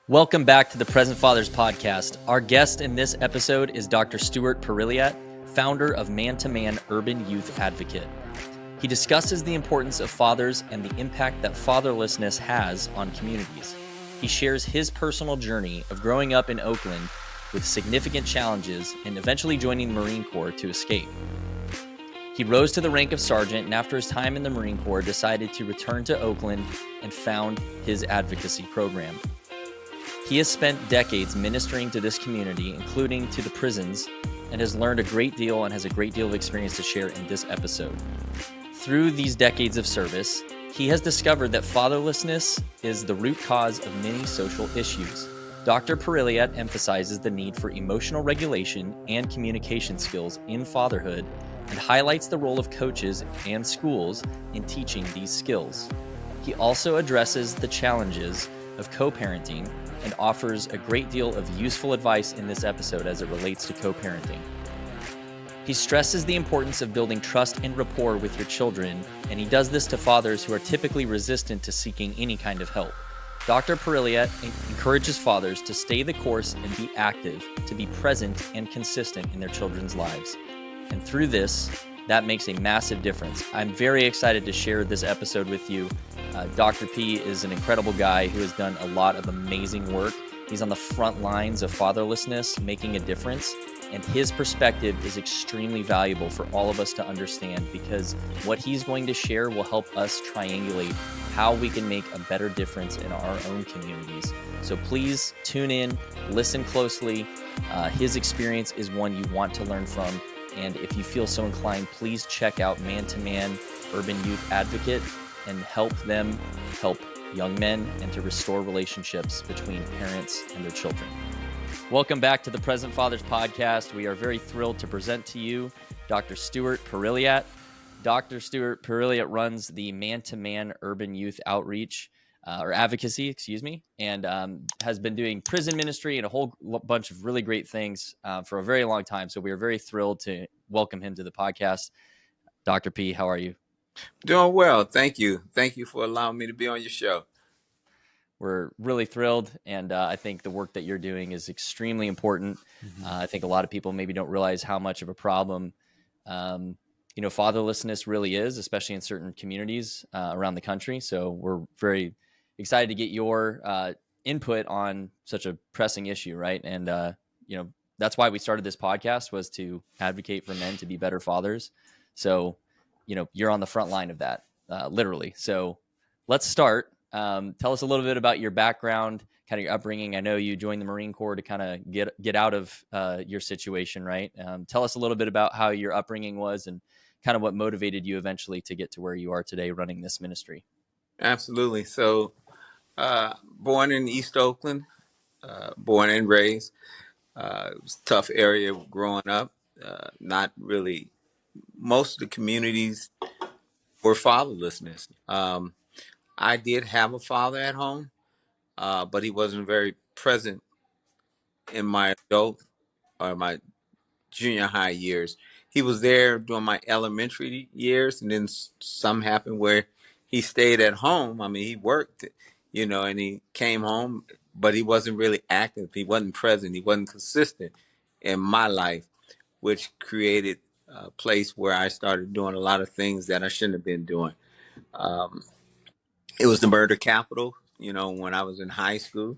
Welcome back to the Present Fathers Podcast. Our guest in this episode is Dr. Stewart Perrilliat, founder of Man to Man Urban Youth Advocate. He discusses the importance of fathers and the impact that fatherlessness has on communities. He shares his personal journey of growing up in Oakland with significant challenges and eventually joining the Marine Corps to escape. He rose to the rank of sergeant and after his time in the Marine Corps decided to return to Oakland and found his advocacy program. He has spent decades ministering to this community, including to the prisons, and has learned a great deal and has a great deal of experience to share in this episode. Through these decades of service, he has discovered that fatherlessness is the root cause of many social issues. Dr. Perrilliat emphasizes the need for emotional regulation and communication skills in fatherhood and highlights the role of coaches and schools in teaching these skills. He also addresses the challenges of co-parenting and offers a great deal of useful advice in this episode as it relates to co-parenting. He stresses the importance of building trust and rapport with your children, and he does this to fathers who are typically resistant to seeking any kind of help. Dr. Perrilliat encourages fathers to stay the course and be active, to be present and consistent in their children's lives. And through this, that makes a massive difference. I'm very excited to share this episode with you. Dr. P is an incredible guy who has done a lot of amazing work. He's on the front lines of fatherlessness, making a difference. And his perspective is extremely valuable for all of us to understand because what he's going to share will help us triangulate how we can make a better difference in our own communities. So please tune in, listen closely. His experience is one you want to learn from. And if you feel so inclined, please check out Man to Man Urban Youth Advocate and help them help young men and to restore relationships between parents and their children. Welcome back to the Present Fathers Podcast. We are very thrilled to present to you Dr. Stewart Perrilliat. Dr. Stewart Perrilliat runs the Man to Man Urban Youth Outreach or Advocacy, and has been doing prison ministry and a whole bunch of really great things for a very long time. So we are very thrilled to welcome him to the podcast. Dr. P, how are you? Doing well. Thank you. Thank you for allowing me to be on your show. We're really thrilled, and I think the work that you're doing is extremely important. I think a lot of people maybe don't realize how much of a problem, fatherlessness really is, especially in certain communities around the country. So we're very excited to get your input on such a pressing issue, right? And that's why we started this podcast, was to advocate for men to be better fathers. So you're on the front line of that, literally. So let's start. Tell us a little bit about your background, kind of your upbringing. I know you joined the Marine Corps to kind of get out of your situation, right? Tell us a little bit about how your upbringing was and kind of what motivated you eventually to get to where you are today running this ministry. Absolutely. So, born in East Oakland, born and raised. It was a tough area growing up. Not really. Most of the communities were fatherlessness. I did have a father at home, but he wasn't very present in my adult or my junior high years. He was there during my elementary years, and then some happened where he stayed at home. I mean, he worked, and he came home, but he wasn't really active. He wasn't present. He wasn't consistent in my life, which created a place where I started doing a lot of things that I shouldn't have been doing. It was the murder capital, when I was in high school.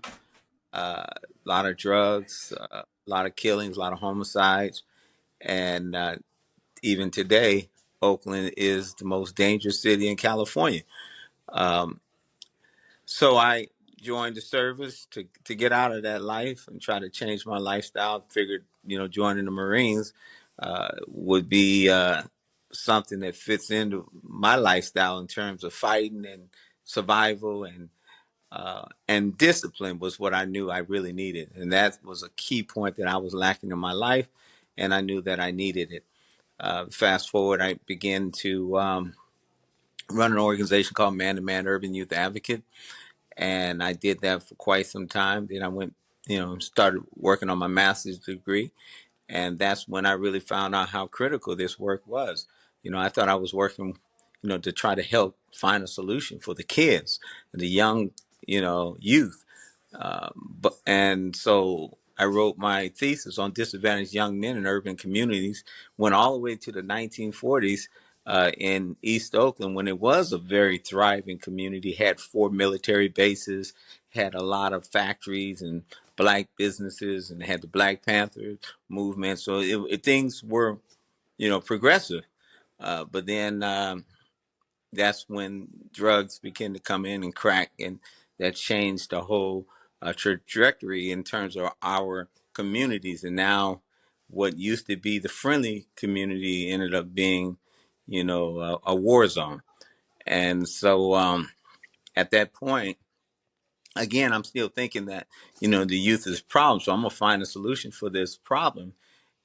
A lot of drugs, a lot of killings, a lot of homicides. And even today, Oakland is the most dangerous city in California. So I joined the service to get out of that life and try to change my lifestyle. Figured, joining the Marines would be something that fits into my lifestyle in terms of fighting and survival and discipline was what I knew I really needed. And that was a key point that I was lacking in my life. And I knew that I needed it. Fast forward, I began to run an organization called Man to Man Urban Youth Advocate. And I did that for quite some time. Then I went, started working on my master's degree. And that's when I really found out how critical this work was. I thought I was working, to try to help find a solution for the kids, the young, youth. And so I wrote my thesis on disadvantaged young men in urban communities. Went all the way to the 1940s in East Oakland, when it was a very thriving community. Had 4 military bases, had a lot of factories and black businesses, and had the Black Panther movement. So things were, progressive. But then that's when drugs began to come in and crack, and that changed the whole trajectory in terms of our communities. And now, what used to be the friendly community ended up being, a war zone. And so, at that point, again, I'm still thinking that the youth is a problem. So I'm gonna find a solution for this problem.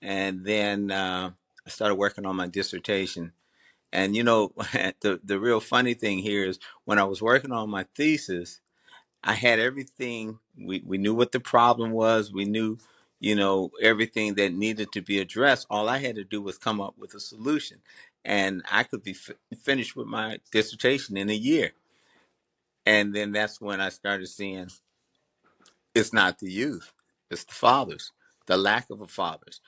And then I started working on my dissertation. And the real funny thing here is, when I was working on my thesis, I had everything. We knew what the problem was. We knew, everything that needed to be addressed. All I had to do was come up with a solution, and I could be finished with my dissertation in a year. And then that's when I started seeing it's not the youth, it's the fathers, the lack of a fathers,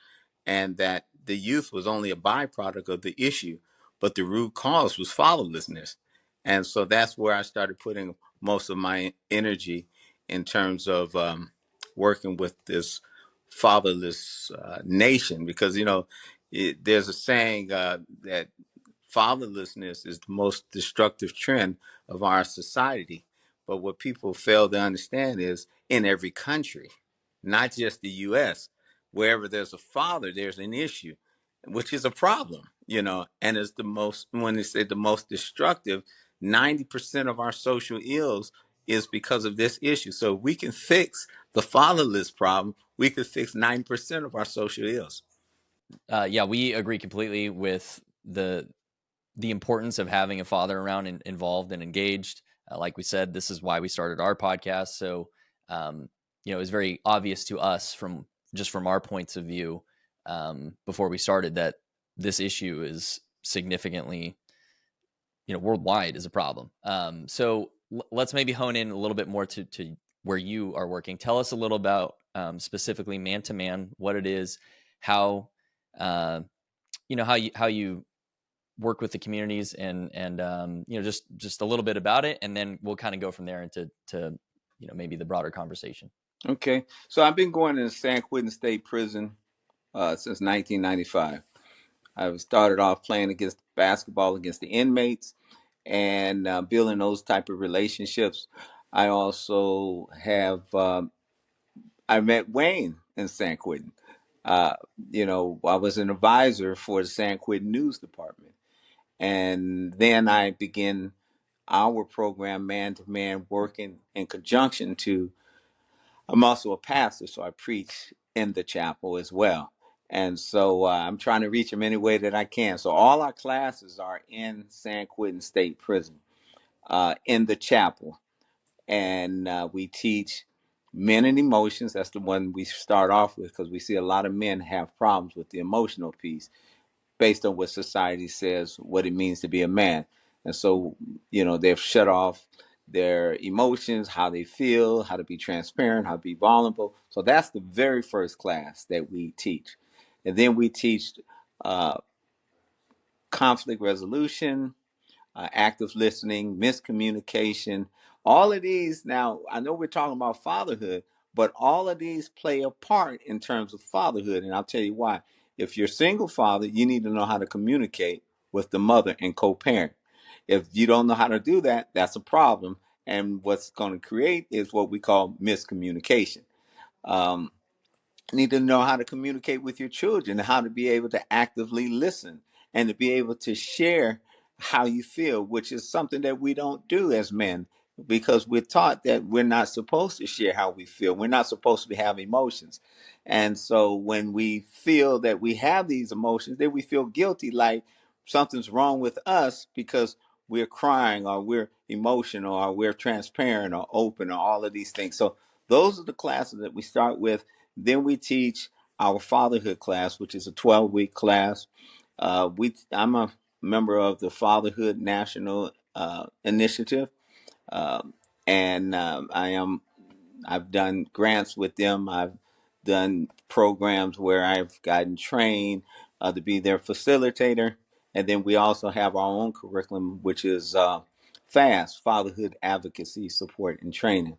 and that the youth was only a byproduct of the issue, but the root cause was fatherlessness. And so that's where I started putting most of my energy in terms of working with this fatherless nation, because there's a saying that fatherlessness is the most destructive trend of our society. But what people fail to understand is, in every country, not just the US, wherever there's a father, there's an issue, which is a problem, and it's the most, when they say the most destructive, 90% of our social ills is because of this issue. So if we can fix the fatherless problem, we could fix 90% of our social ills. Yeah, we agree completely with the importance of having a father around and involved and engaged. Like we said, this is why we started our podcast. So, it was very obvious to us from our points of view before we started that this issue is significantly, worldwide is a problem. So let's maybe hone in a little bit more to where you are working. Tell us a little about specifically man to man, what it is, how how you work with the communities, and just a little bit about it, and then we'll kind of go from there into maybe the broader conversation. Okay, so I've been going to San Quentin State Prison since 1995. I started off playing against basketball against the inmates, and building those type of relationships. I also have I met Wayne in San Quentin. Uh, I was an advisor for the San Quentin News Department, and then I began our program, man to man, working in conjunction to. I'm also a pastor, so I preach in the chapel as well. And so I'm trying to reach them any way that I can. So all our classes are in San Quentin State Prison, in the chapel. And we teach men and emotions. That's the one we start off with, because we see a lot of men have problems with the emotional piece, based on what society says what it means to be a man. And so, they've shut off their emotions, how they feel, how to be transparent, how to be vulnerable. So that's the very first class that we teach. And then we teach uh, conflict resolution, active listening, miscommunication. All of these, now, I know we're talking about fatherhood, but all of these play a part in terms of fatherhood. And I'll tell you why. If you're a single father, you need to know how to communicate with the mother and co-parent. If you don't know how to do that, that's a problem. And what's going to create is what we call miscommunication. Um, need to know how to communicate with your children, and how to be able to actively listen, and to be able to share how you feel, which is something that we don't do as men, because we're taught that we're not supposed to share how we feel. We're not supposed to have emotions. And so when we feel that we have these emotions, then we feel guilty, like something's wrong with us because we're crying, or we're emotional, or we're transparent or open, or all of these things. So those are the classes that we start with. Then we teach our fatherhood class, which is a 12-week class. I'm a member of the Fatherhood National Initiative, um, and I am I've done grants with them. I've done programs where I've gotten trained to be their facilitator. And then we also have our own curriculum, which is FAST, Fatherhood Advocacy Support and Training.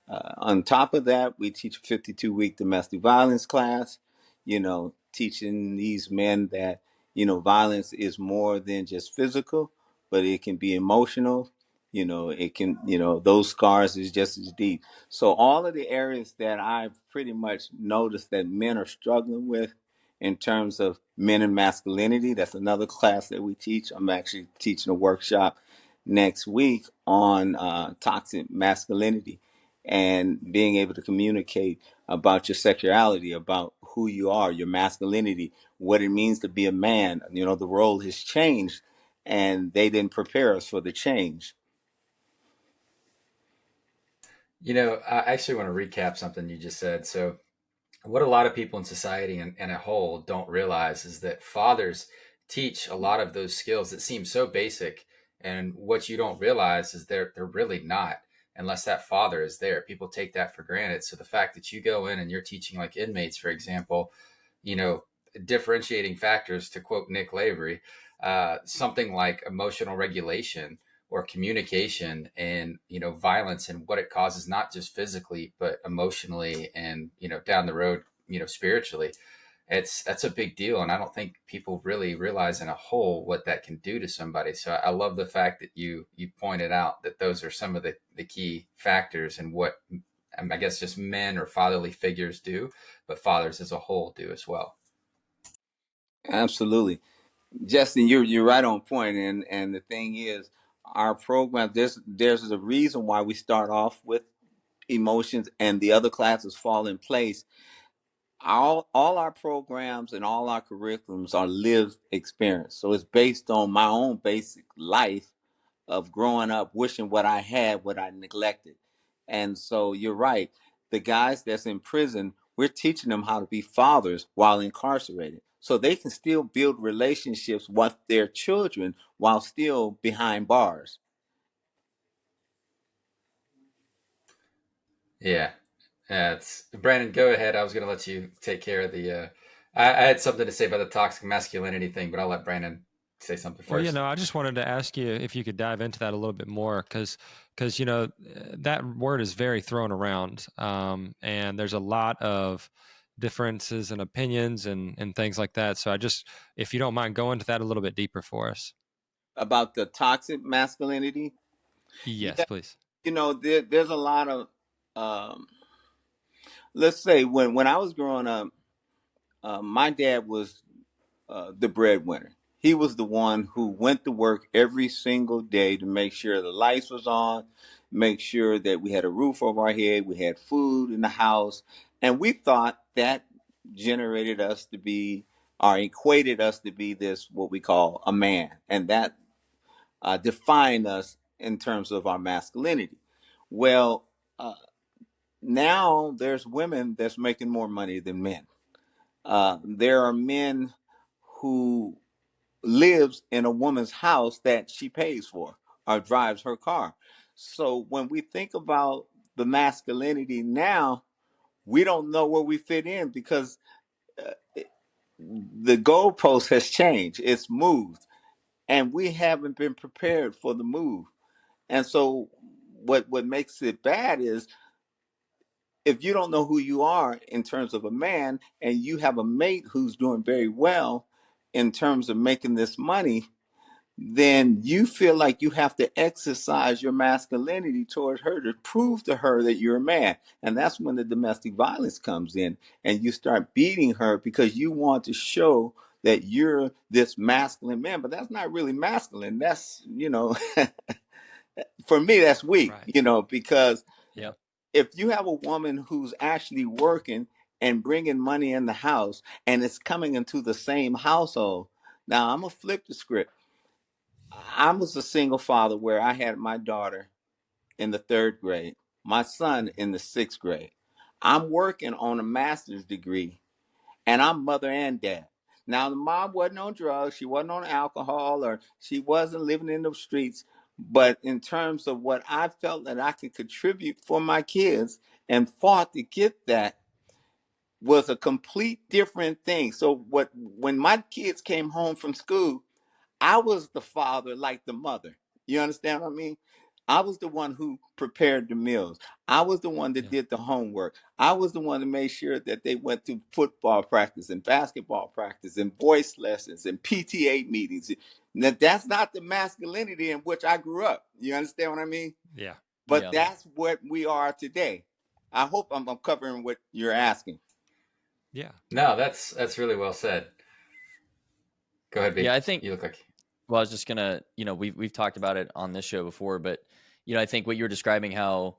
On top of that, we teach a 52-week domestic violence class, teaching these men that, violence is more than just physical, but it can be emotional. It can, those scars is just as deep. So all of the areas that I've pretty much noticed that men are struggling with in terms of men and masculinity, that's another class that we teach. I'm actually teaching a workshop next week on toxic masculinity and being able to communicate about your sexuality, about who you are, your masculinity, what it means to be a man. The role has changed and they didn't prepare us for the change. I actually want to recap something you just said. So, what a lot of people in society and a whole don't realize is that fathers teach a lot of those skills that seem so basic. And what you don't realize is they're really not unless that father is there. People take that for granted. So the fact that you go in and you're teaching like inmates, for example, you know, differentiating factors, to quote Nick Lavery, something like emotional regulation or communication and violence and what it causes, not just physically but emotionally and down the road spiritually. That's a big deal, and I don't think people really realize in a whole what that can do to somebody. So I love the fact that you pointed out that those are some of the key factors and what I guess just men or fatherly figures do, but fathers as a whole do as well. Absolutely. Justin, you're right on point. And the thing is, our program, there's a reason why we start off with emotions and the other classes fall in place. All our programs and all our curriculums are lived experience. So it's based on my own basic life of growing up, wishing what I had, what I neglected. And so you're right. The guys that's in prison, we're teaching them how to be fathers while incarcerated. So they can still build relationships with their children while still behind bars. Yeah. It's Brandon, go ahead. I was going to let you take care of the I had something to say about the toxic masculinity thing, but I'll let Brandon say something Well, first. I just wanted to ask you if you could dive into that a little bit more, because that word is very thrown around, and there's a lot of differences and opinions and things like that. So if you don't mind, go into that a little bit deeper for us. About the toxic masculinity, Yes, yeah, please. there's a lot of, um, let's say when I was growing up, my dad was the breadwinner. He was the one who went to work every single day to make sure the lights was on, make sure that we had a roof over our head, we had food in the house, and we thought that generated us to be or equated us to be this what we call a man, and that defined us in terms of our masculinity. Well, uh, now there's women that's making more money than men. There are men who lives in a woman's house that she pays for or drives her car. So when we think about the masculinity now, we don't know where we fit in because the goalpost has changed. It's moved, and we haven't been prepared for the move. And so, what makes it bad is if you don't know who you are in terms of a man, and you have a mate who's doing very well in terms of making this money, then you feel like you have to exercise your masculinity toward her to prove to her that you're a man. And that's when the domestic violence comes in and you start beating her because you want to show that you're this masculine man. But that's not really masculine. That's, for me, that's weak, Right. because Yep. if you have a woman who's actually working and bringing money in the house and it's coming into the same household. Now, I'm going to flip the script. I was a single father where I had my daughter in the third grade, my son in the sixth grade. I'm working on a master's degree and I'm mother and dad. Now, the mom wasn't on drugs, she wasn't on alcohol, or she wasn't living in the streets. But in terms of what I felt that I could contribute for my kids and fought to get that was a complete different thing. So when my kids came home from school, I was the father like the mother. You understand what I mean? I was the one who prepared the meals. I was the one that Yeah. did the homework. I was the one to make sure that they went to football practice and basketball practice and voice lessons and PTA meetings. Now, that's not the masculinity in which I grew up. You understand what I mean? Yeah. But Yeah. that's what we are today. I hope I'm covering what you're asking. Yeah. No, that's really well said. Go ahead, B. Yeah, I think. You look like. Well, I was just gonna, we've talked about it on this show before, but I think what you were describing, how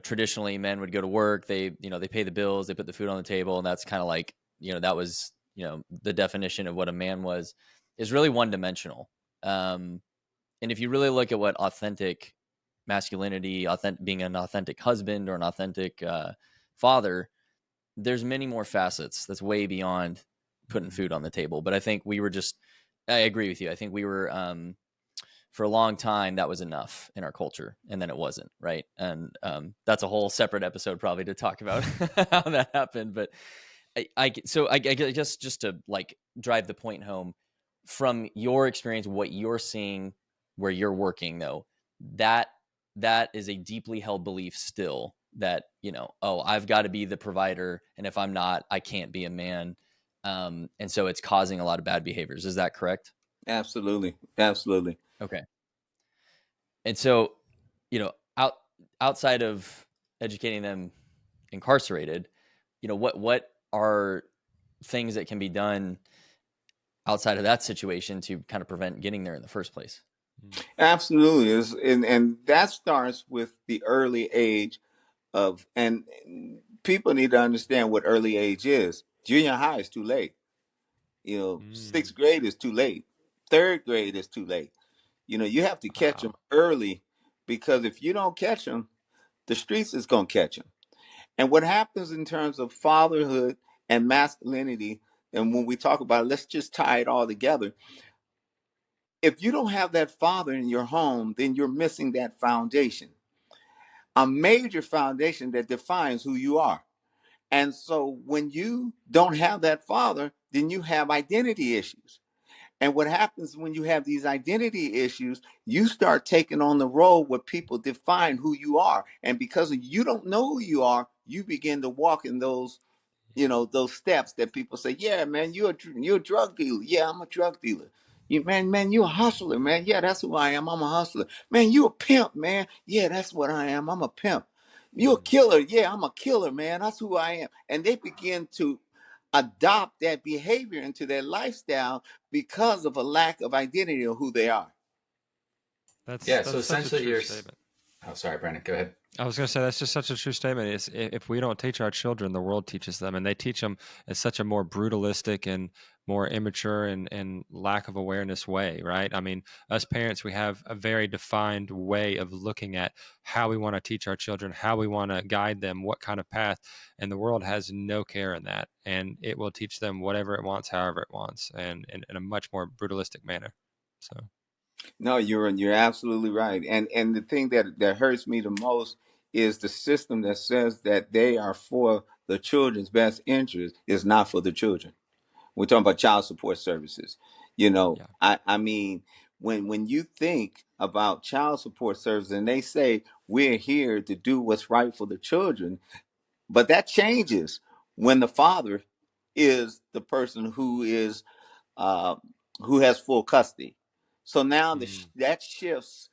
traditionally men would go to work, they they pay the bills, they put the food on the table, and that's kind of like that was the definition of what a man was, is really one dimensional. And if you really look at what authentic masculinity, being an authentic husband or an authentic father, there's many more facets that's way beyond putting food on the table. But I think I agree with you. I think we were, for a long time, that was enough in our culture, and then it wasn't, right? And that's a whole separate episode probably to talk about how that happened. But I guess just to like drive the point home, from your experience, what you're seeing where you're working, though, that is a deeply held belief still, that oh, I've got to be the provider, and if I'm not, I can't be a man. And so it's causing a lot of bad behaviors. Is that correct? Absolutely. Absolutely. Okay. And so, outside of educating them incarcerated, what are things that can be done outside of that situation to kind of prevent getting there in the first place? Absolutely. And that starts with the early age and people need to understand what early age is. Junior high is too late. Sixth grade is too late. Third grade is too late. You have to catch them Wow. early, because if you don't catch them, the streets is going to catch them. And what happens in terms of fatherhood and masculinity, and when we talk about it, let's just tie it all together. If you don't have that father in your home, then you're missing that foundation, a major foundation that defines who you are. And so when you don't have that father, then you have identity issues. And what happens when you have these identity issues, you start taking on the role where people define who you are. And because you don't know who you are, you begin to walk in those, those steps that people say, yeah, man, you're a drug dealer. Yeah, I'm a drug dealer. Man, you a hustler, man. Yeah, that's who I am. I'm a hustler. Man, you a pimp, man. Yeah, that's what I am. I'm a pimp. You a killer. Yeah, I'm a killer, man. That's who I am. And they begin to adopt that behavior into their lifestyle because of a lack of identity of who they are. That's Yeah. So such a essentially, true statement. Oh, sorry, Brandon. Go ahead. I was going to say that's just such a true statement. Is if we don't teach our children, the world teaches them, and they teach them in such a more brutalistic and more immature and lack of awareness way, right? I mean, us parents, we have a very defined way of looking at how we want to teach our children, how we want to guide them, what kind of path, and the world has no care in that, and it will teach them whatever it wants, however it wants, and in a much more brutalistic manner. So. No, you're absolutely right. And the thing that hurts me the most is the system that says that they are for the children's best interest is not for the children. We're talking about child support services. Yeah. I mean, when you think about child support services and they say we're here to do what's right for the children, but that changes when the father is the person uh, who has full custody. So now that shifts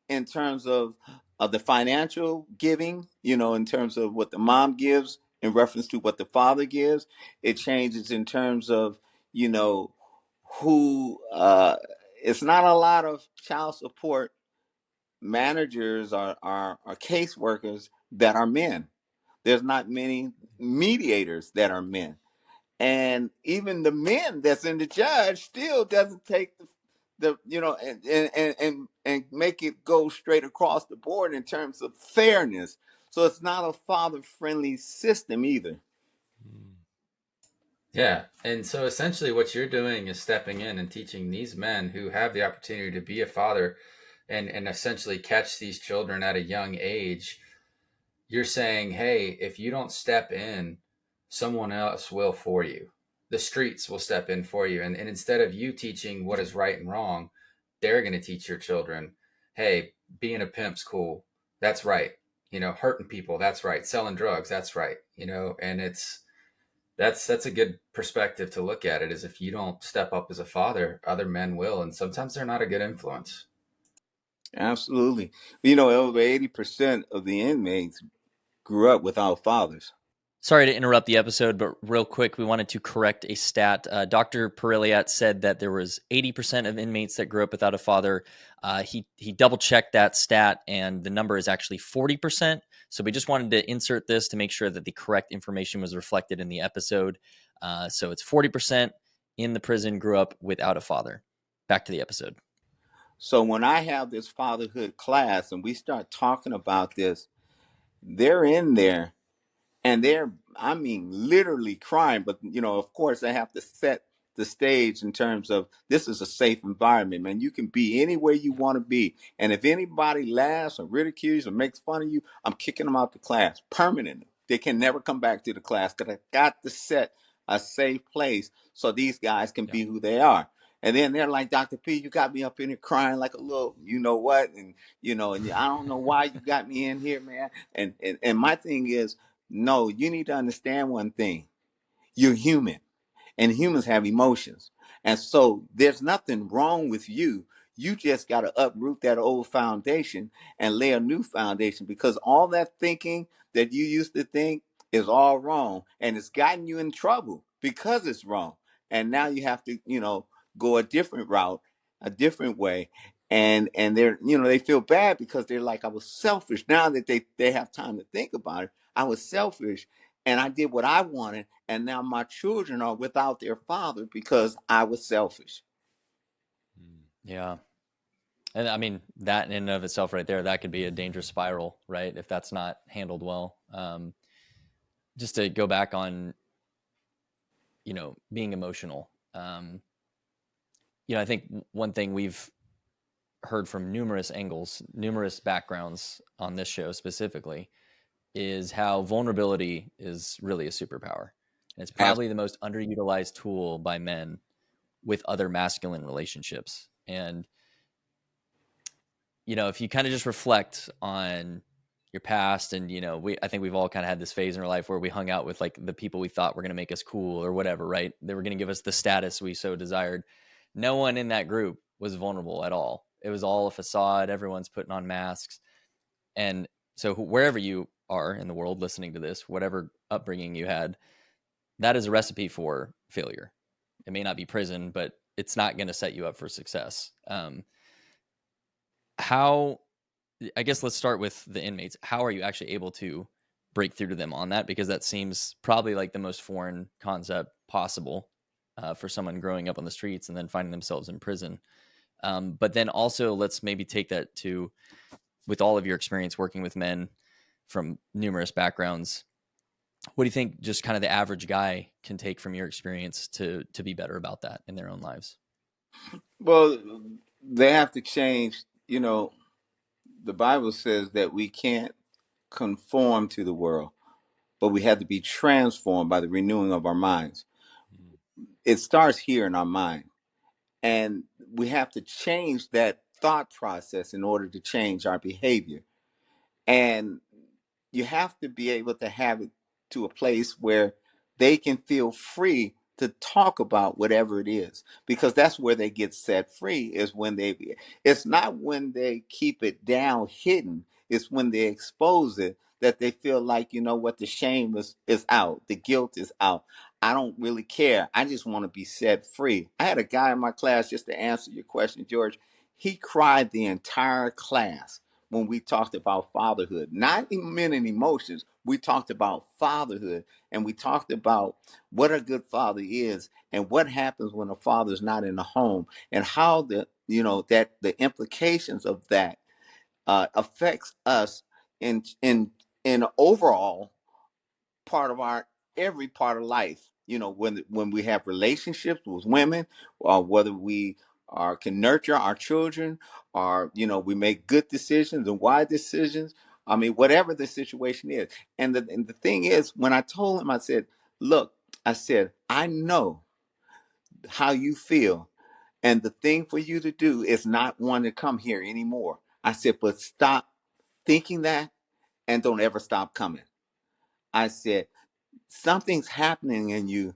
in terms of the financial giving, in terms of what the mom gives in reference to what the father gives. It changes in terms of, you know, who, it's not a lot of child support managers or caseworkers that are men. There's not many mediators that are men. And even the men that's in the judge still doesn't take and make it go straight across the board in terms of fairness. So it's not a father friendly system either. Yeah. And so essentially what you're doing is stepping in and teaching these men who have the opportunity to be a father and essentially catch these children at a young age you're saying, hey, if you don't step in, someone else will for you. The streets will step in for you. And instead of you teaching what is right and wrong, they're going to teach your children, hey, being a pimp's cool. That's right. Hurting people. That's right. Selling drugs. That's right. And that's a good perspective to look at it, is if you don't step up as a father, other men will. And sometimes they're not a good influence. Absolutely. Over 80% of the inmates grew up without fathers. Sorry to interrupt the episode, but real quick, we wanted to correct a stat. Dr. Perrilliat said that there was 80% of inmates that grew up without a father. He double-checked that stat, and the number is actually 40%. So we just wanted to insert this to make sure that the correct information was reflected in the episode. So it's 40% in the prison grew up without a father. Back to the episode. So when I have this fatherhood class and we start talking about this, they're in there and they're, I mean, literally crying. But, of course, I have to set the stage in terms of this is a safe environment, man. You can be anywhere you want to be. And if anybody laughs or ridicules or makes fun of you, I'm kicking them out the class permanently. They can never come back to the class because I got to set a safe place so these guys can be who they are. And then they're like, Dr. P, you got me up in here crying like a little, you know what? And, and I don't know why you got me in here, man. And my thing is, no, you need to understand one thing. You're human, and humans have emotions. And so there's nothing wrong with you. You just got to uproot that old foundation and lay a new foundation, because all that thinking that you used to think is all wrong, and it's gotten you in trouble because it's wrong. And now you have to, go a different route, a different way. And they're, they feel bad because they're like, I was selfish. Now that they have time to think about it, I was selfish and I did what I wanted, and now my children are without their father because I was selfish. Yeah. And I mean, that in and of itself right there, that could be a dangerous spiral, right? If that's not handled well. Just to go back on, being emotional. I think one thing we've heard from numerous angles, numerous backgrounds on this show specifically, is how vulnerability is really a superpower. And it's probably the most underutilized tool by men with other masculine relationships. And, if you kind of just reflect on your past and, I think we've all kind of had this phase in our life where we hung out with like the people we thought were going to make us cool or whatever, right? They were going to give us the status we so desired. No one in that group was vulnerable at all. It was all a facade. Everyone's putting on masks. And so wherever you are in the world listening to this, whatever upbringing you had, that is a recipe for failure. It may not be prison, but it's not going to set you up for success. I guess let's start with the inmates. How are you actually able to break through to them on that? Because that seems probably like the most foreign concept possible for someone growing up on the streets and then finding themselves in prison. But then also let's maybe take that to, with all of your experience working with men from numerous backgrounds, what do you think just kind of the average guy can take from your experience to be better about that in their own lives? Well, they have to change. The Bible says that we can't conform to the world, but we have to be transformed by the renewing of our minds. It starts here in our mind. And we have to change that thought process in order to change our behavior. And you have to be able to have it to a place where they can feel free to talk about whatever it is, because that's where they get set free, is when it's not when they keep it down hidden, it's when they expose it that they feel like, what, the shame is out, the guilt is out. I don't really care, I just want to be set free. I had a guy in my class, just to answer your question, George. He cried the entire class when we talked about fatherhood, not men and emotions. We talked about fatherhood, and we talked about what a good father is and what happens when a father's not in the home, and how that the implications of that affects us in overall part of our every part of life. When we have relationships with women, or whether we can nurture our children, or we make good decisions and wise decisions, I mean, whatever the situation is. And the thing is, when I told him, I said, look, I said, I know how you feel. And the thing for you to do is not want to come here anymore. I said, but stop thinking that and don't ever stop coming. I said, something's happening in you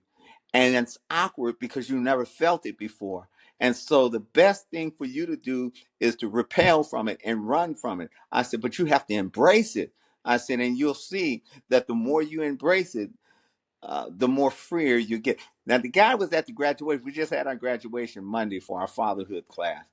and it's awkward because you never felt it before. And so the best thing for you to do is to repel from it and run from it. I said, but you have to embrace it. I said, and you'll see that the more you embrace it, the more freer you get. Now, the guy was at the graduation. We just had our graduation Monday for our fatherhood class.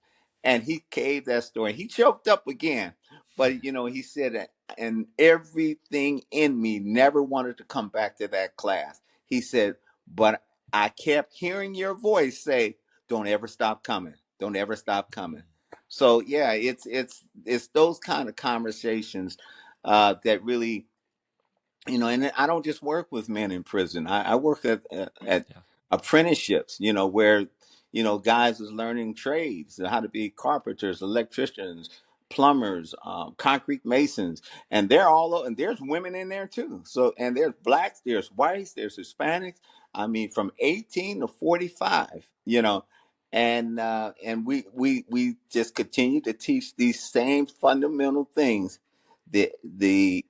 And he gave that story. He choked up again. But, you know, he said, and everything in me never wanted to come back to that class. He said, but I kept hearing your voice say, don't ever stop coming. Don't ever stop coming. So, yeah, it's those kind of conversations that really, you know, and I don't just work with men in prison. I work at Yeah. apprenticeships, you know, where, you know, guys is learning trades, how to be carpenters, electricians, plumbers, concrete masons, and they're and there's women in there too. So, and there's blacks, there's whites, there's Hispanics. I mean, from 18 to 45, you know, and we just continue to teach these same fundamental things. The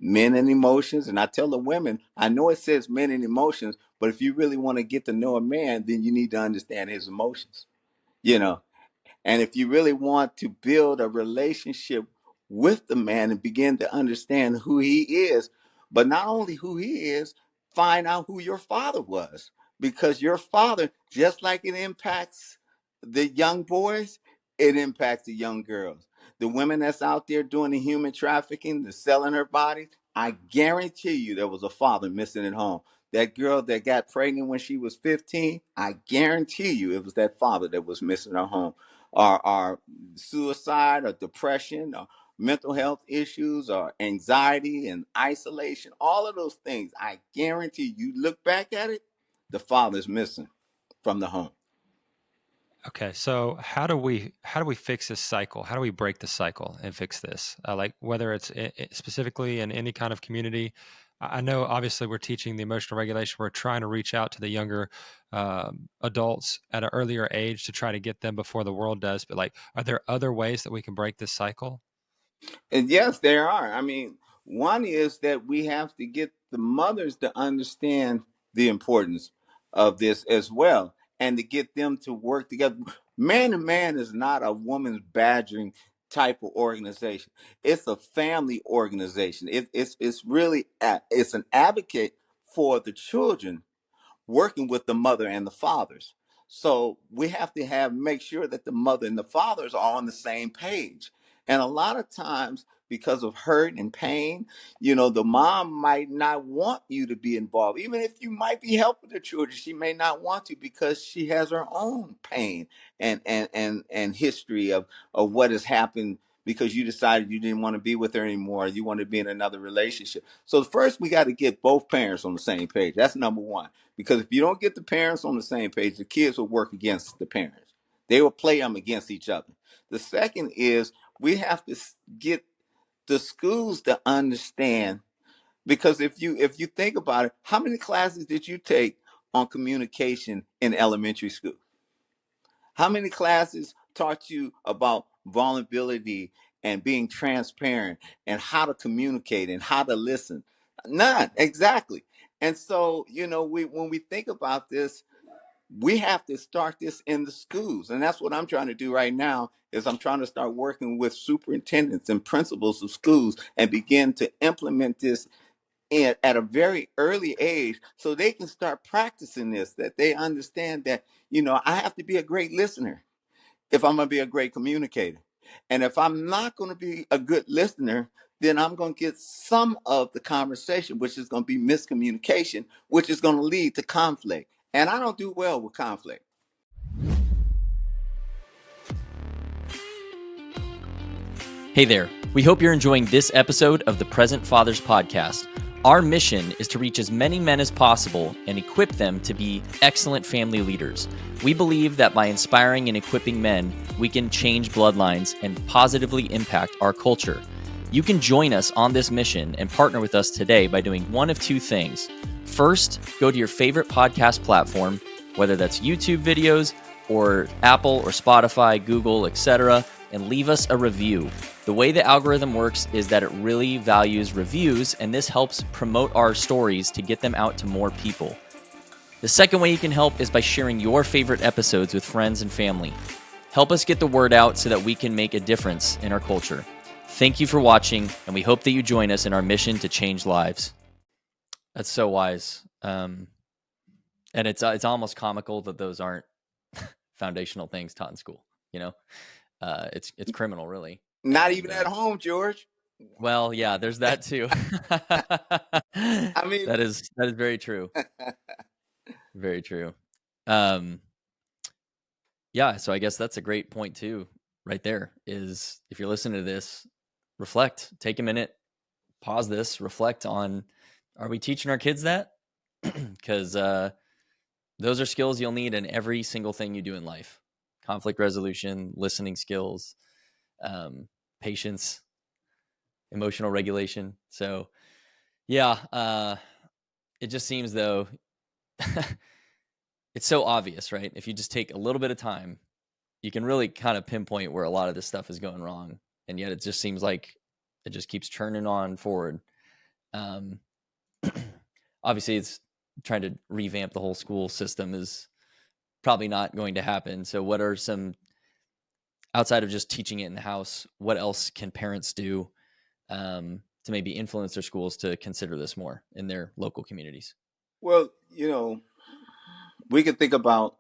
men and emotions. And I tell the women, I know it says men and emotions, but if you really want to get to know a man, then you need to understand his emotions, you know. And if you really want to build a relationship with the man and begin to understand who he is, but not only who he is, find out who your father was. Because your father, just like it impacts the young boys, it impacts the young girls. The women that's out there doing the human trafficking, the selling her body, I guarantee you there was a father missing at home. That girl that got pregnant when she was 15, I guarantee you it was that father that was missing her home. Or suicide or depression or mental health issues or anxiety and isolation, all of those things, I guarantee you look back at it, the father's missing from the home. Okay, so how do we fix this cycle? How do we break the cycle and fix this? Like whether it's specifically in any kind of community. I know obviously we're teaching the emotional regulation. We're trying to reach out to the younger adults at an earlier age to try to get them before the world does. But like, are there other ways that we can break this cycle? And yes, there are. I mean, one is that we have to get the mothers to understand the importance of this as well and to get them to work together. Man to man is not a woman's badgering type of organization. It's a family organization. It's really it's an advocate for the children working with the mother and the fathers. So we have to make sure that the mother and the fathers are on the same page. And a lot of times, because of hurt and pain, you know, the mom might not want you to be involved. Even if you might be helping the children, she may not want to because she has her own pain and history of what has happened because you decided you didn't want to be with her anymore. You want to be in another relationship. So first, we got to get both parents on the same page. That's number one. Because if you don't get the parents on the same page, the kids will work against the parents. They will play them against each other. The second is we have to get the schools to understand, because if you think about it, how many classes did you take on communication in elementary school? How many classes taught you about vulnerability and being transparent and how to communicate and how to listen? None, exactly. And so, you know, when we think about this, we have to start this in the schools. And that's what I'm trying to do right now is I'm trying to start working with superintendents and principals of schools and begin to implement this at a very early age so they can start practicing this, that they understand that, you know, I have to be a great listener if I'm going to be a great communicator. And if I'm not going to be a good listener, then I'm going to get some of the conversation, which is going to be miscommunication, which is going to lead to conflict. And I don't do well with conflict. Hey there. We hope you're enjoying this episode of the Present Fathers Podcast. Our mission is to reach as many men as possible and equip them to be excellent family leaders. We believe that by inspiring and equipping men, we can change bloodlines and positively impact our culture. You can join us on this mission and partner with us today by doing one of two things. First, go to your favorite podcast platform, whether that's YouTube videos or Apple or Spotify, Google, etc., and leave us a review. The way the algorithm works is that it really values reviews, and this helps promote our stories to get them out to more people. The second way you can help is by sharing your favorite episodes with friends and family. Help us get the word out so that we can make a difference in our culture. Thank you for watching, and we hope that you join us in our mission to change lives. That's so wise. And it's almost comical that those aren't foundational things taught in school. You know, it's criminal, really. Not even at home, George. Well, yeah, there's that too. I mean, that is very true. Very true. Yeah, so I guess that's a great point too, right there, is if you're listening to this, reflect, take a minute, pause this, reflect on, are we teaching our kids that? Because those are skills you'll need in every single thing you do in life. Conflict resolution, listening skills, patience, emotional regulation. So yeah, it just seems though, it's so obvious, right? If you just take a little bit of time, you can really kind of pinpoint where a lot of this stuff is going wrong. And yet it just seems like it just keeps churning on forward. Obviously, it's trying to revamp the whole school system is probably not going to happen. So what are some, outside of just teaching it in the house, what else can parents do to maybe influence their schools to consider this more in their local communities? well, you know, we can think about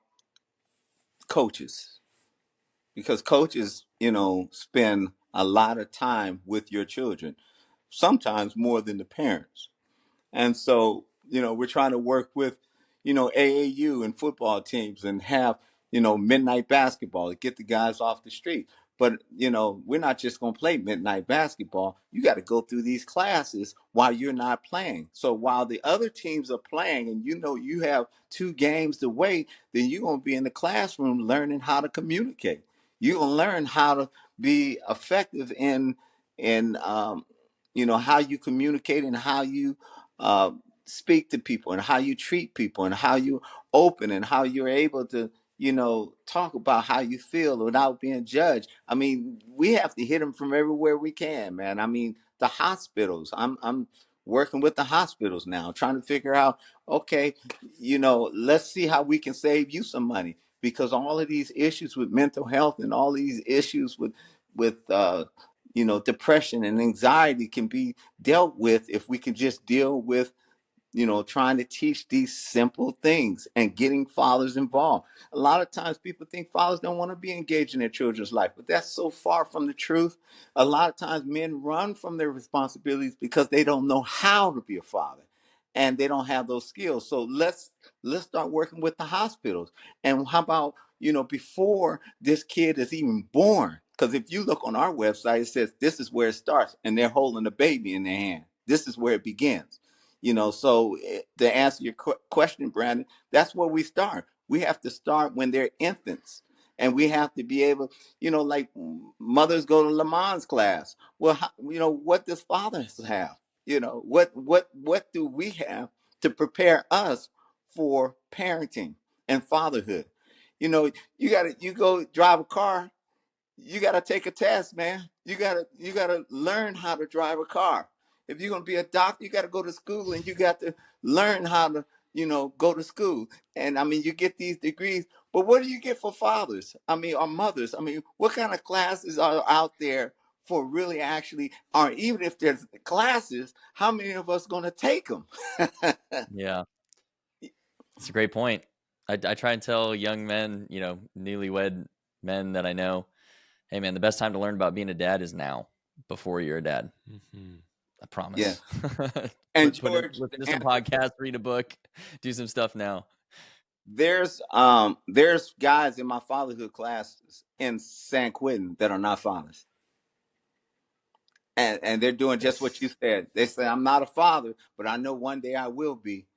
coaches, because coaches, you know, spend a lot of time with your children, sometimes more than the parents. And so, you know, we're trying to work with, you know, AAU and football teams and have, you know, midnight basketball to get the guys off the street. But, you know, we're not just going to play midnight basketball. You got to go through these classes while you're not playing. So while the other teams are playing and you know you have 2 games to wait, then you're going to be in the classroom learning how to communicate. You're going to learn how to be effective in you know, how you communicate and how you uh, speak to people and how you treat people and how you open and how you're able to, you know, talk about how you feel without being judged. I mean, we have to hit them from everywhere we can, man. I mean, the hospitals. I'm working with the hospitals now, trying to figure out, okay, you know, let's see how we can save you some money, because all of these issues with mental health and all these issues with you know, depression and anxiety can be dealt with if we can just deal with, you know, trying to teach these simple things and getting fathers involved. A lot of times people think fathers don't want to be engaged in their children's life, but that's so far from the truth. A lot of times men run from their responsibilities because they don't know how to be a father and they don't have those skills. So let's start working with the hospitals. And how about, you know, before this kid is even born? Because if you look on our website, it says this is where it starts, and they're holding a baby in their hand. This is where it begins. You know, so to answer your question, Brandon, that's where we start. We have to start when they're infants, and we have to be able, you know, like mothers go to Lamont's class. Well, how, you know, what does fathers have? You know, what do we have to prepare us for parenting and fatherhood? You know, you go drive a car, you gotta take a test, man. You gotta learn how to drive a car. If you're gonna be a doctor, you gotta go to school and you got to learn how to, you know, go to school. And I mean, you get these degrees, but what do you get for fathers? I mean, or mothers? I mean, what kind of classes are out there for really actually, or even if there's classes, how many of us gonna take them? Yeah, it's a great point. I try and tell young men, you know, newlywed men that I know, hey man, the best time to learn about being a dad is now, before you're a dad. Mm-hmm. I promise. Yeah. And George, listen to some podcasts, read a book, do some stuff now. there's guys in my fatherhood classes in San Quentin that are not fathers. And they're doing just what you said. They say, I'm not a father, but I know one day I will be.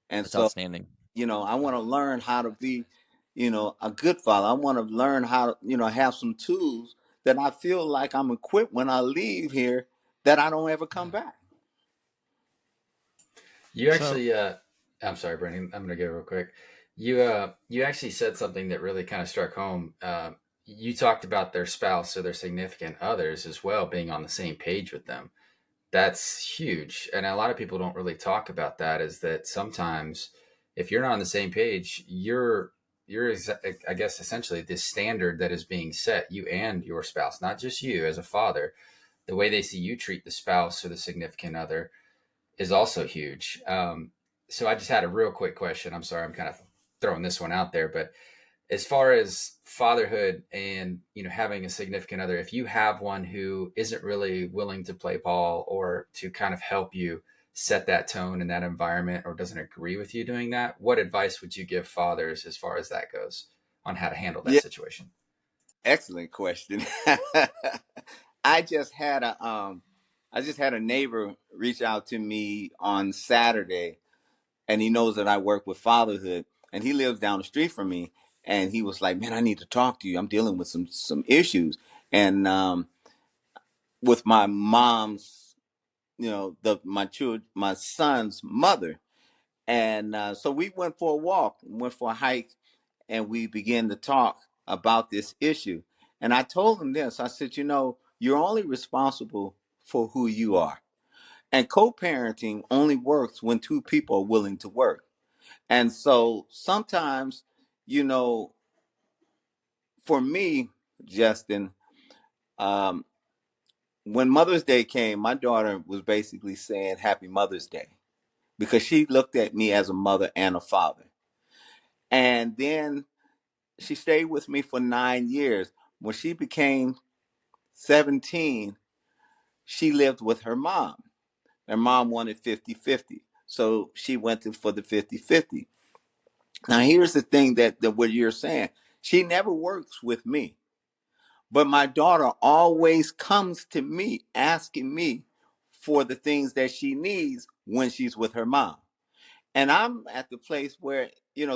And That's so, outstanding. you know, I want to learn how to be, you know, a good father. I want to learn how to, you know, have some tools that I feel like I'm equipped when I leave here that I don't ever come back. You So actually, I'm sorry, Brandon. I'm going to go real quick. You actually said something that really kind of struck home. You talked about their spouse or their significant others as well being on the same page with them. That's huge, and a lot of people don't really talk about that. Is that sometimes if you're not on the same page, I guess essentially this standard that is being set, you and your spouse, not just you as a father, the way they see you treat the spouse or the significant other is also huge. So I just had a real quick question. I'm sorry, I'm kind of throwing this one out there, but as far as fatherhood and having a significant other, if you have one who isn't really willing to play ball or to kind of help you set that tone in that environment or doesn't agree with you doing that, what advice would you give fathers as far as that goes on how to handle that Yeah, situation? excellent question. I just had a neighbor reach out to me on Saturday, and he knows that I work with fatherhood, and he lives down the street from me. And he was like, "Man, I need to talk to you. I'm dealing with some issues, and with my mom's, my son's mother." And so we went for a walk, went for a hike, and we began to talk about this issue. And I told him this. I said, you're only responsible for who you are. And co-parenting only works when two people are willing to work. And so sometimes, you know, for me, Justin, um, when Mother's Day came, my daughter was basically saying Happy Mother's Day because she looked at me as a mother and a father. And then she stayed with me for 9 years. When she became 17, she lived with her mom. Her mom wanted 50-50. So she went for the 50-50. Now, here's the thing that what you're saying. She never works with me. But my daughter always comes to me asking me for the things that she needs when she's with her mom. And I'm at the place where,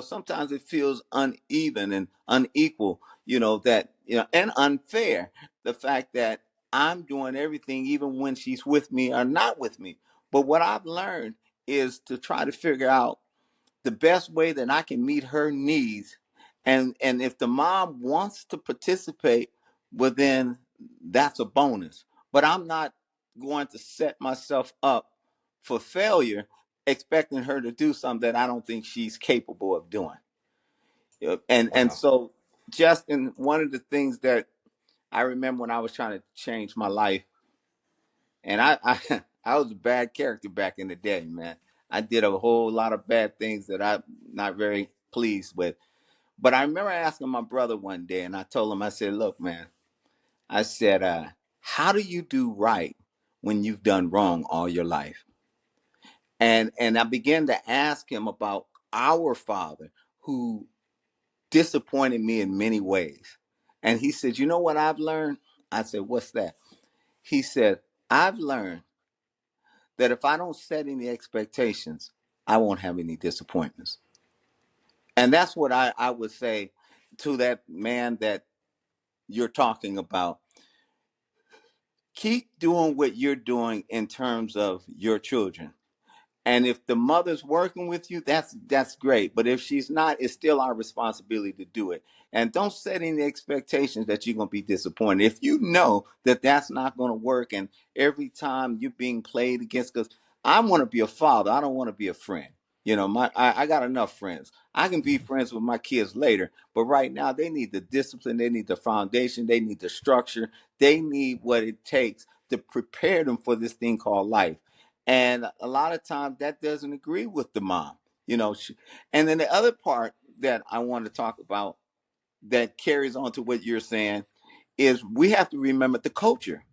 sometimes it feels uneven and unequal, and unfair. The fact that I'm doing everything even when she's with me or not with me. But what I've learned is to try to figure out the best way that I can meet her needs. And if the mom wants to participate, well, then that's a bonus. But I'm not going to set myself up for failure expecting her to do something that I don't think she's capable of doing. And Wow. so, Justin, one of the things that I remember when I was trying to change my life, and I I was a bad character back in the day, man. I did a whole lot of bad things that I'm not very pleased with. But I remember asking my brother one day, and I told him, I said, "Look, man," I said, "how do you do right when you've done wrong all your life?" And I began to ask him about our father who disappointed me in many ways. And he said, "You know what I've learned?" I said, "What's that?" He said, "I've learned that if I don't set any expectations, I won't have any disappointments." And that's what I would say to that man that you're talking about. Keep doing what you're doing in terms of your children. And if the mother's working with you, that's great. But if she's not, it's still our responsibility to do it. And don't set any expectations that you're going to be disappointed. If you know that that's not going to work, and every time you're being played against, because I want to be a father, I don't want to be a friend. I got enough friends. I can be friends with my kids later, but right now they need the discipline, they need the foundation, they need the structure, they need what it takes to prepare them for this thing called life. And a lot of times that doesn't agree with the mom, and then the other part that I want to talk about that carries on to what you're saying is we have to remember the culture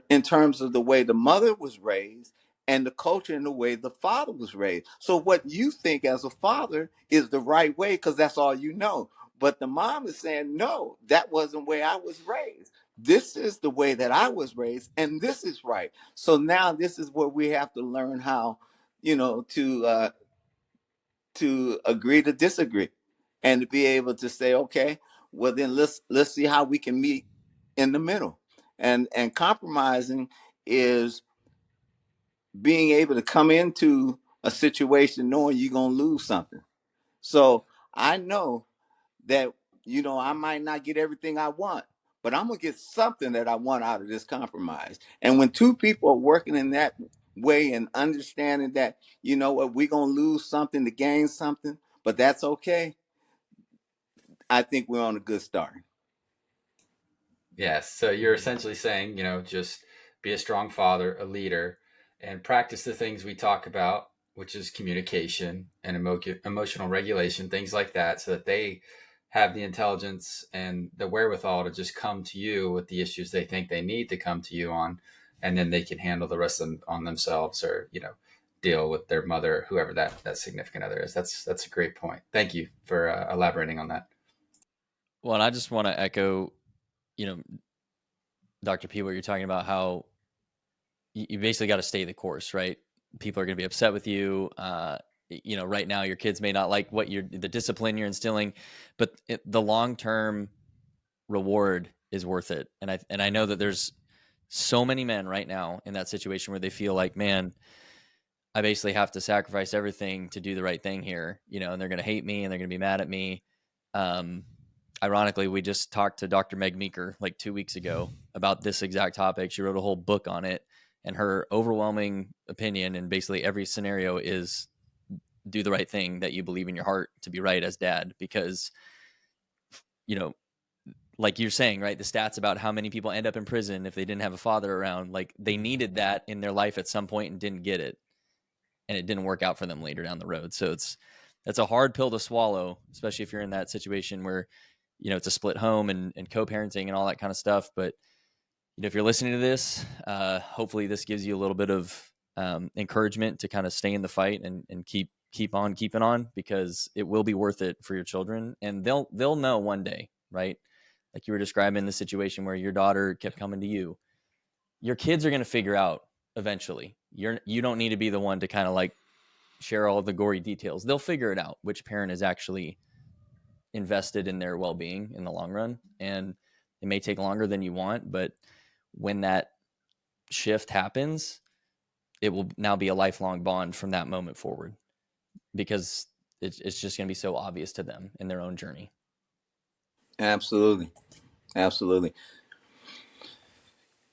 in terms of the way the mother was raised and the culture in the way the father was raised. So what you think as a father is the right way because that's all you know. But the mom is saying, no, that wasn't the way I was raised. This is the way that I was raised, and this is right. So now this is where we have to learn how, to agree to disagree, and to be able to say, okay, well then let's see how we can meet in the middle. And compromising is being able to come into a situation knowing you're going to lose something. So I know that, I might not get everything I want, but I'm going to get something that I want out of this compromise. And when two people are working in that way and understanding that, what, we're going to lose something to gain something, but that's okay, I think we're on a good start. Yes. So you're essentially saying, just be a strong father, a leader, and practice the things we talk about, which is communication and emotional regulation, things like that, so that they have the intelligence and the wherewithal to just come to you with the issues they think they need to come to you on, and then they can handle the rest of them on themselves, or, deal with their mother, whoever that significant other is. That's a great point. Thank you for elaborating on that. Well, and I just want to echo, Dr. P, what you're talking about, how you basically got to stay the course, right? People are going to be upset with you. Right now your kids may not like the discipline you're instilling, but the long-term reward is worth it. And I know that there's so many men right now in that situation where they feel like, man, I basically have to sacrifice everything to do the right thing here, and they're going to hate me and they're going to be mad at me. Ironically, we just talked to Dr. Meg Meeker like 2 weeks ago about this exact topic. She wrote a whole book on it, and her overwhelming opinion in basically every scenario is do the right thing that you believe in your heart to be right as dad, because, like you're saying, right, the stats about how many people end up in prison if they didn't have a father around, like they needed that in their life at some point and didn't get it, and it didn't work out for them later down the road. So that's a hard pill to swallow, especially if you're in that situation where, it's a split home and co-parenting and all that kind of stuff. But, if you're listening to this, hopefully this gives you a little bit of encouragement to kind of stay in the fight and keep on keeping on, because it will be worth it for your children. And they'll know one day, right? Like you were describing the situation where your daughter kept coming to you. Your kids are going to figure out eventually. You don't need to be the one to kind of like share all the gory details. They'll figure it out, which parent is actually invested in their well-being in the long run. And it may take longer than you want, but when that shift happens, it will now be a lifelong bond from that moment forward, because it's just going to be so obvious to them in their own journey. Absolutely.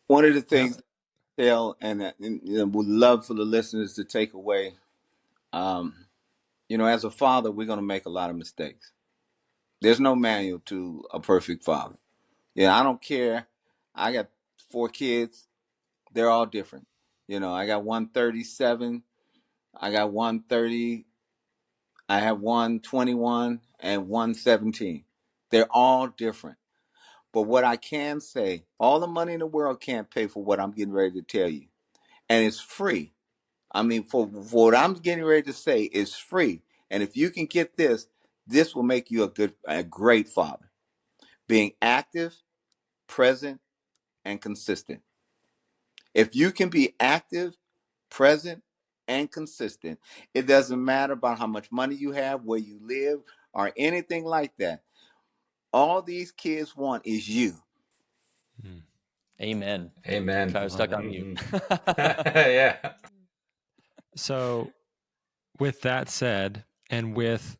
One of the things and would love for the listeners to take away, as a father, we're going to make a lot of mistakes. There's no manual to a perfect father. Yeah, I don't care. I got 4 kids. They're all different. I got one 37. I got one 30. I have one 21 and one 17. They're all different. But what I can say, all the money in the world can't pay for what I'm getting ready to tell you. And it's free. I mean, for what I'm getting ready to say is free. And if you can get this, this will make you a great father. Being active, present, and consistent. If you can be active, present, and consistent, it doesn't matter about how much money you have, where you live, or anything like that. All these kids want is you. Amen. Amen. I was stuck on mute. Yeah. So with that said, and with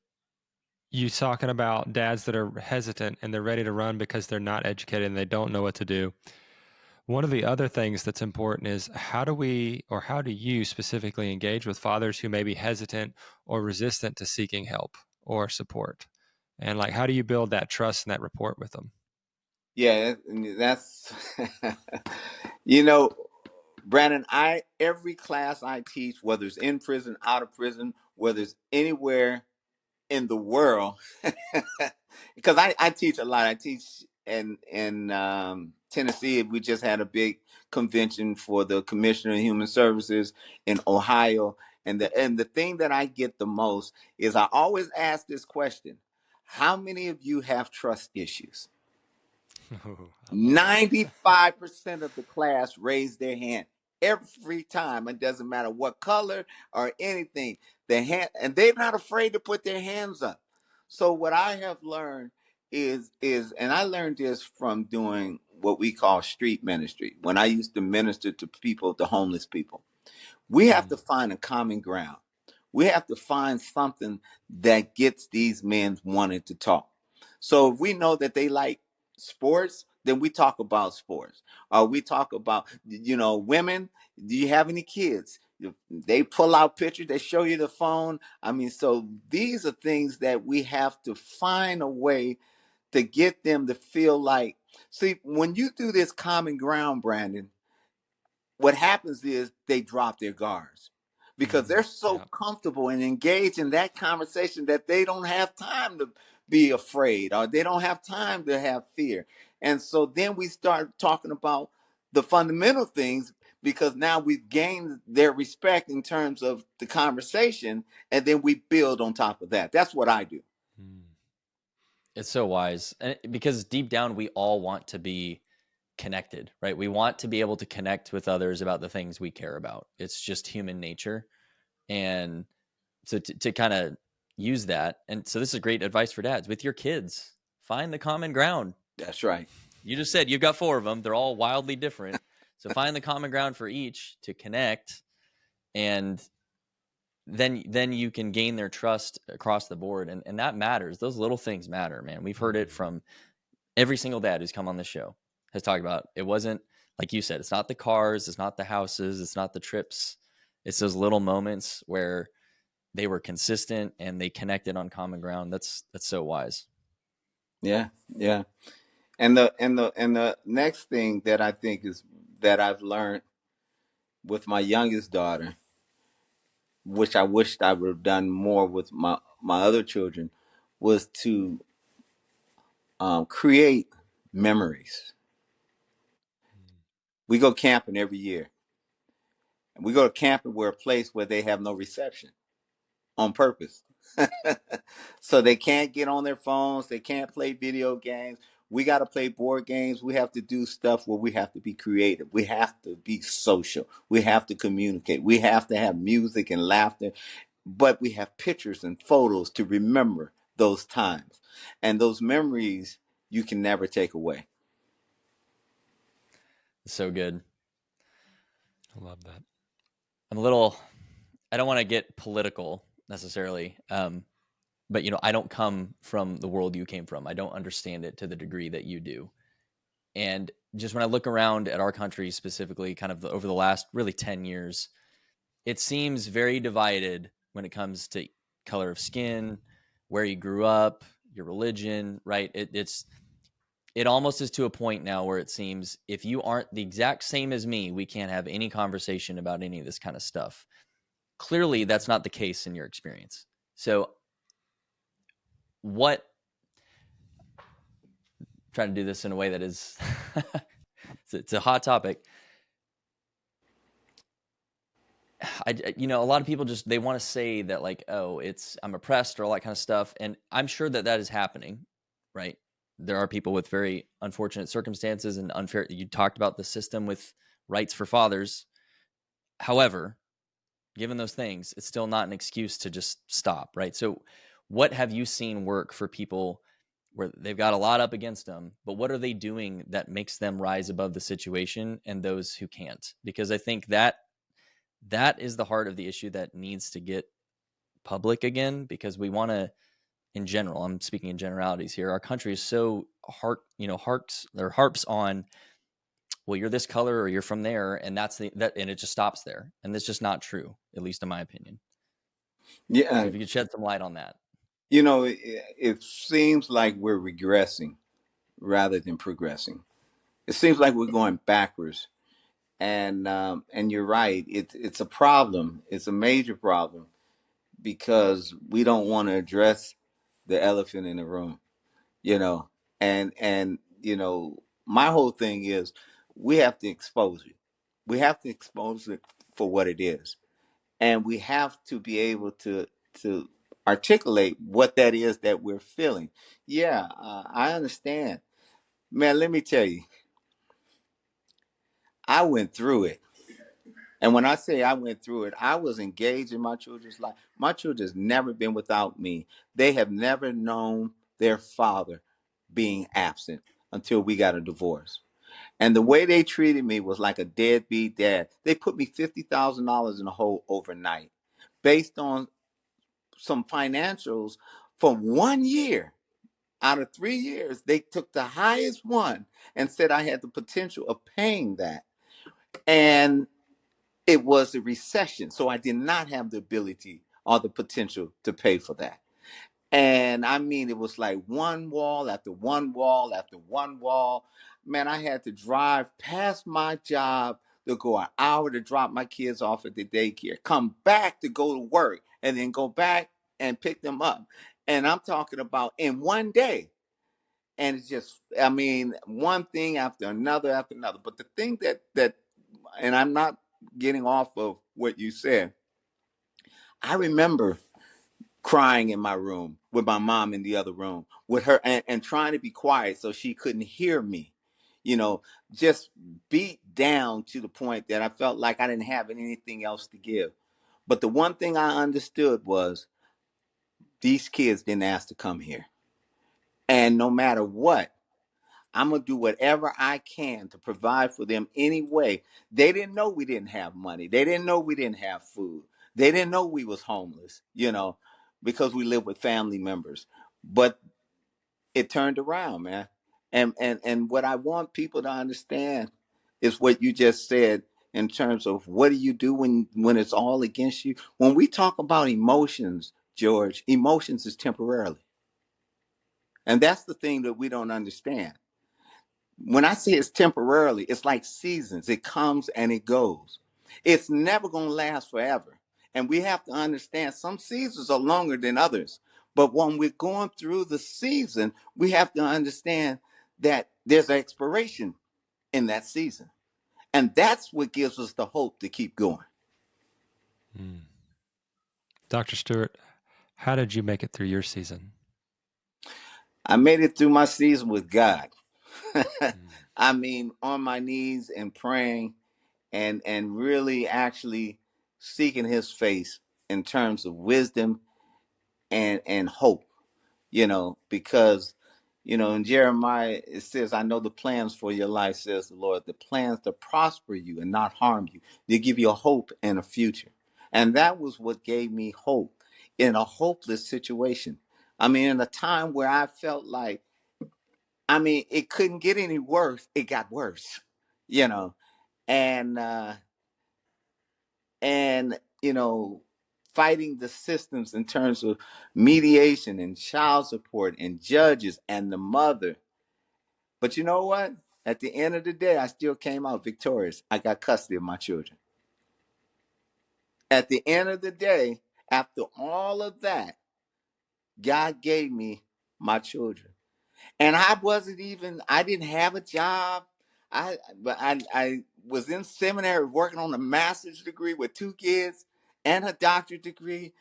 you talking about dads that are hesitant and they're ready to run because they're not educated and they don't know what to do, one of the other things that's important is how do you specifically engage with fathers who may be hesitant or resistant to seeking help or support? And like, how do you build that trust and that rapport with them? Yeah, that's, Brandon, every class I teach, whether it's in prison, out of prison, whether it's anywhere in the world, because I teach a lot. I teach in Tennessee. We just had a big convention for the Commissioner of Human Services in Ohio, and the thing that I get the most is I always ask this question: how many of you have trust issues? 95% of the class raise their hand every time. It doesn't matter what color or anything. And they're not afraid to put their hands up. So what I have learned is, and I learned this from doing what we call street ministry. When I used to minister to people, the homeless people, we have to find a common ground. We have to find something that gets these men wanting to talk. So if we know that they like sports, then we talk about sports. Or we talk about, women. Do you have any kids? They pull out pictures. They show you the phone. I mean, so these are things that we have to find a way to get them to feel like. See, when you do this common ground, Brandon, what happens is they drop their guards because they're so comfortable and engaged in that conversation that they don't have time to be afraid, or they don't have time to have fear. And so then we start talking about the fundamental things, because now we've gained their respect in terms of the conversation, and then we build on top of that. That's what I do. It's so wise, and because deep down we all want to be connected, right? We want to be able to connect with others about the things we care about. It's just human nature. And so to kind of use that. And so this is great advice for dads with your kids. Find the common ground. That's right. You just said you've got 4 of them. They're all wildly different. So find the common ground for each to connect, and then you can gain their trust across the board. And that matters. Those little things matter, man. We've heard it from every single dad who's come on this show has talked about. It wasn't, like you said, it's not the cars, it's not the houses, it's not the trips. It's those little moments where they were consistent and they connected on common ground. That's so wise. Yeah. Yeah. And the next thing that I think is that I've learned with my youngest daughter, which I wished I would have done more with my other children, was to create memories. We go camping every year, and we go camping where a place where they have no reception on purpose. So they can't get on their phones. They can't play video games. We got to play board games. We have to do stuff where we have to be creative. We have to be social. We have to communicate. We have to have music and laughter. But we have pictures and photos to remember those times. And those memories you can never take away. So good. I love that. I don't want to get political necessarily. But, I don't come from the world you came from. I don't understand it to the degree that you do. And just when I look around at our country specifically, kind of over the last really 10 years, it seems very divided when it comes to color of skin, where you grew up, your religion, right? It almost is to a point now where it seems if you aren't the exact same as me, we can't have any conversation about any of this kind of stuff. Clearly, that's not the case in your experience. So trying to do this in a way that is it's a hot topic. A lot of people they want to say that, like, oh, I'm oppressed or all that kind of stuff. And I'm sure that is happening, right? There are people with very unfortunate circumstances and unfair. You talked about the system with rights for fathers. However, given those things, it's still not an excuse to just stop, right? So what have you seen work for people where they've got a lot up against them, but what are they doing that makes them rise above the situation and those who can't? Because I think that is the heart of the issue that needs to get public again, because we want to, in general, I'm speaking in generalities here, our country is so harps on, well, you're this color or you're from there, and and it just stops there. And that's just not true, at least in my opinion. Yeah. So if you could shed some light on that. It seems like we're regressing rather than progressing. It seems like we're going backwards. And you're right. It's a problem. It's a major problem, because we don't want to address the elephant in the room, and my whole thing is we have to expose it. We have to expose it for what it is. And we have to be able to articulate what that is that we're feeling. Yeah, I understand. Man, let me tell you, I went through it. And when I say I went through it, I was engaged in my children's life. My children's never been without me. They have never known their father being absent until we got a divorce. And the way they treated me was like a deadbeat dad. They put me $50,000 in the hole overnight based on some financials for 1 year. Out of 3 years, they took the highest one and said I had the potential of paying that. And it was a recession. So I did not have the ability or the potential to pay for that. And I mean, it was like one wall after one wall after one wall. Man, I had to drive past my job to go an hour to drop my kids off at the daycare, come back to go to work, and then go back and pick them up. And I'm talking about in one day. And it's just, I mean, one thing after another after another. But the thing that, and I'm not getting off of what you said, I remember crying in my room with my mom in the other room with her and trying to be quiet so she couldn't hear me, you know, just beat down to the point that I felt like I didn't have anything else to give. But the one thing I understood was these kids didn't ask to come here. And no matter what, I'm going to do whatever I can to provide for them anyway. They didn't know we didn't have money. They didn't know we didn't have food. They didn't know we was homeless, you know, because we lived with family members. But it turned around, man. And what I want people to understand is what you just said in terms of what do you do when it's all against you? When we talk about emotions, George, emotions is temporarily. And that's the thing that we don't understand. When I say it's temporarily, it's like seasons. It comes and it goes. It's never going to last forever. And we have to understand some seasons are longer than others. But when we're going through the season, we have to understand that there's an expiration in that season. And that's what gives us the hope to keep going. Dr. Stewart, how did you make it through your season? I made it through my season with God. I mean, on my knees and praying and really actually seeking his face in terms of wisdom and hope, you know, because you know in Jeremiah it says, I know the plans for your life, says the Lord, the plans to prosper you and not harm you. They give you a hope and a future. And that was what gave me hope in a hopeless situation. I mean, in a time where I felt like, I mean, it couldn't get any worse, it got worse, you know. And and you know, fighting the systems in terms of mediation and child support and judges and the mother. But you know what, at the end of the day I still came out victorious. I got custody of my children. At the end of the day, after all of that, God gave me my children. And I didn't have a job. I was in seminary working on a master's degree with 2 kids and a doctorate degree.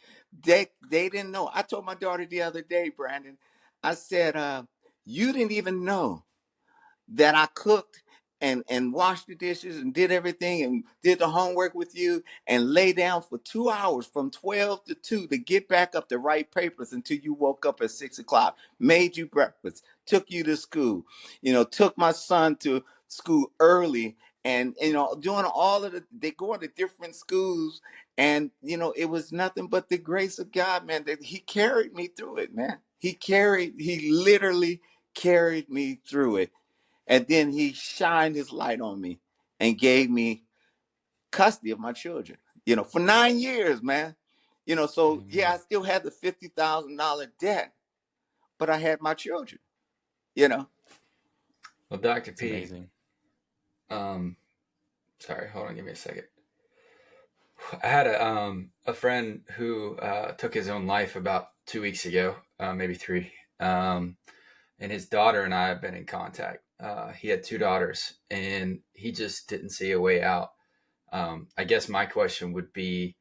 They didn't know. I told my daughter the other day, Brandon, I said, you didn't even know that I cooked and washed the dishes and did everything and did the homework with you and lay down for 2 hours from 12 to 2 to get back up to write papers until you woke up at 6 o'clock, made you breakfast, took you to school, you know, took my son to school early and, you know, doing all of they going to different schools. And, you know, it was nothing but the grace of God, man, that he carried me through it, man. He literally carried me through it. And then he shined his light on me and gave me custody of my children, you know, for 9 years, man. You know, so yeah, I still had the $50,000 debt, but I had my children, you know. Well, Dr. It's P, amazing. Sorry, hold on, give me a second. I had a friend who took his own life about 2 weeks ago, maybe three. And his daughter and I have been in contact. He had 2 daughters, and he just didn't see a way out. I guess my question would be,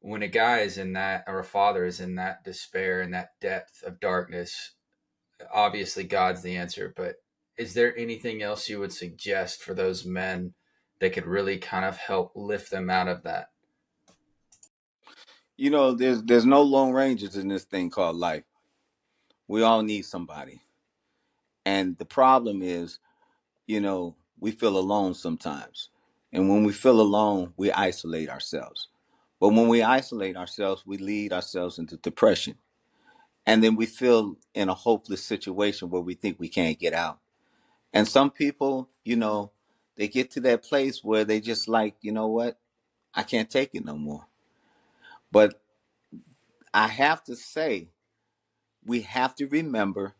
when a guy is in that, or a father is in that despair and that depth of darkness, obviously God's the answer, but is there anything else you would suggest for those men that could really kind of help lift them out of that? You know, there's no lone rangers in this thing called life. We all need somebody. And the problem is we feel alone sometimes. And when we feel alone, we isolate ourselves. But when we isolate ourselves, we lead ourselves into depression. And then we feel in a hopeless situation where we think we can't get out. And some people, they get to that place where they just like, you know what? I can't take it no more. But I have to say, we have to remember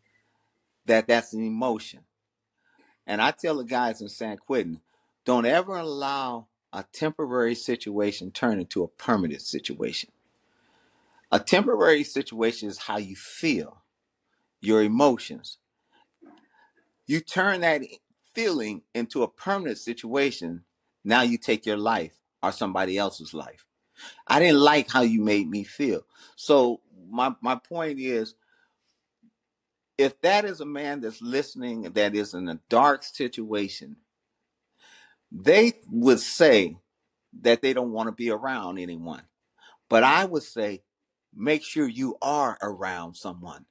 that that's an emotion. And I tell the guys in San Quentin, don't ever allow a temporary situation turn into a permanent situation. A temporary situation is how you feel, your emotions. You turn that feeling into a permanent situation. Now you take your life or somebody else's life. I didn't like how you made me feel. So my point is, if that is a man that's listening that is in a dark situation, they would say that they don't want to be around anyone. But I would say, make sure you are around someone.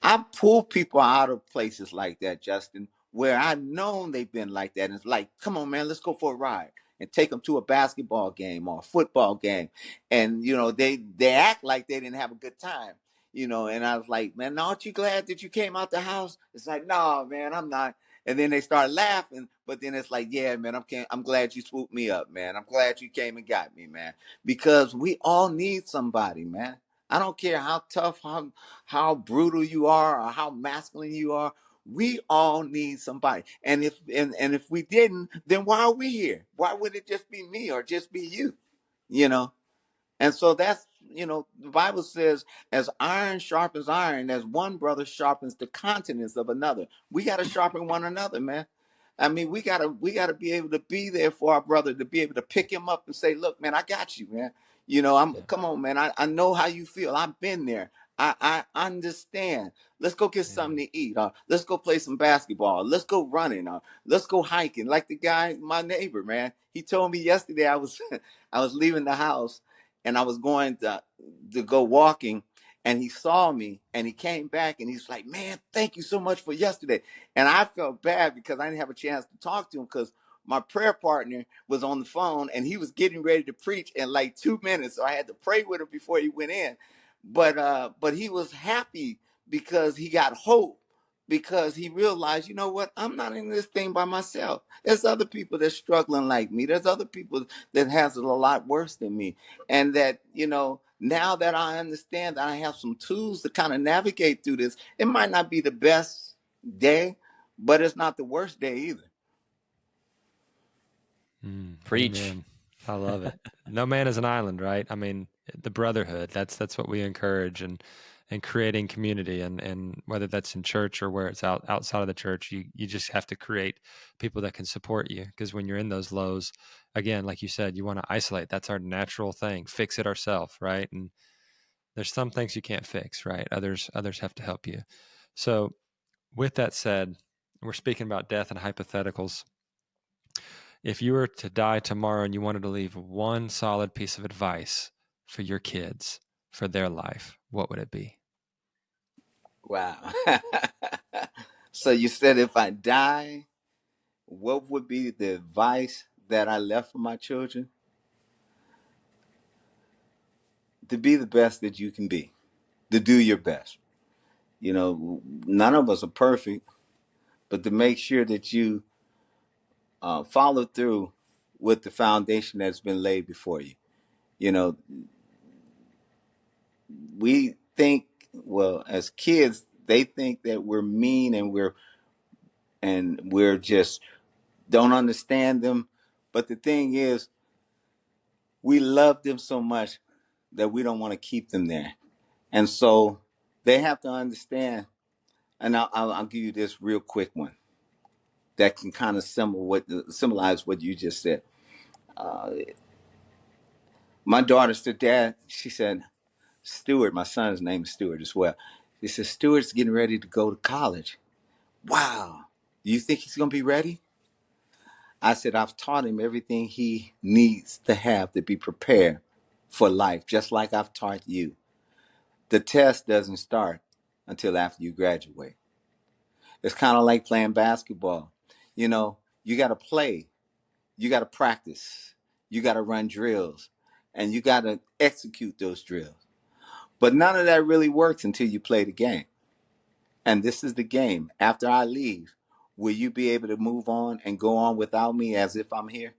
I pull people out of places like that, Justin, where I known they've been like that. And it's like, come on, man, let's go for a ride, and take them to a basketball game or a football game. And, they act like they didn't have a good time, and I was like, man, aren't you glad that you came out the house? It's like, no, man, I'm not. And then they start laughing, but then it's like, yeah, man, I'm glad you swooped me up, man. I'm glad you came and got me, man, because we all need somebody, man. I don't care how tough, how brutal you are, or how masculine you are. We all need somebody. And if we didn't, then why are we here? Why would it just be me or just be you? You know? And so that's, the Bible says, as iron sharpens iron, as one brother sharpens the countenance of another. We got to sharpen one another, man. I mean, we gotta be able to be there for our brother, to be able to pick him up and say, look, man, I got you, man. Come on, man. I know how you feel. I've been there. I understand. Let's go get something to eat. Let's go play some basketball. Let's go running. Let's go hiking. Like the guy, my neighbor, man. He told me yesterday I was I was leaving the house, and I was going to go walking, and he saw me, and he came back, and he's like, man, thank you so much for yesterday. And I felt bad because I didn't have a chance to talk to him, because my prayer partner was on the phone and he was getting ready to preach in like 2 minutes. So I had to pray with him before he went in. But he was happy because he got hope, because he realized, you know what, I'm not in this thing by myself. There's other people that's struggling like me. There's other people that has it a lot worse than me. And that, now that I understand that I have some tools to kind of navigate through this, it might not be the best day, but it's not the worst day either. Preach. Amen. I love it. No man is an island, right? I mean, the brotherhood, that's what we encourage, and creating community, and whether that's in church or where it's outside of the church, you just have to create people that can support you, because when you're in those lows, again, like you said, you want to isolate. That's our natural thing. Fix it ourselves, right? And there's some things you can't fix, right? Others have to help you. So with that said, we're speaking about death and hypotheticals. If you were to die tomorrow and you wanted to leave one solid piece of advice for your kids, for their life, what would it be? Wow. So you said, if I die, what would be the advice that I left for my children? To be the best that you can be, to do your best. None of us are perfect, but to make sure that you follow through with the foundation that's been laid before you. You know, we think, well, as kids, they think that we're mean, and we're just don't understand them. But the thing is, we love them so much that we don't want to keep them there. And so they have to understand. And I'll give you this real quick one that can kind of symbolize what you just said. Uh, my daughter said, Dad, she said, Stewart, my son's name is Stewart as well. She said, Stewart's getting ready to go to college. Wow. Do you think he's going to be ready? I said, I've taught him everything he needs to have to be prepared for life, just like I've taught you. The test doesn't start until after you graduate. It's kind of like playing basketball. You know, you got to play, you got to practice, you got to run drills, and you got to execute those drills. But none of that really works until you play the game. And this is the game. After I leave, will you be able to move on and go on without me as if I'm here?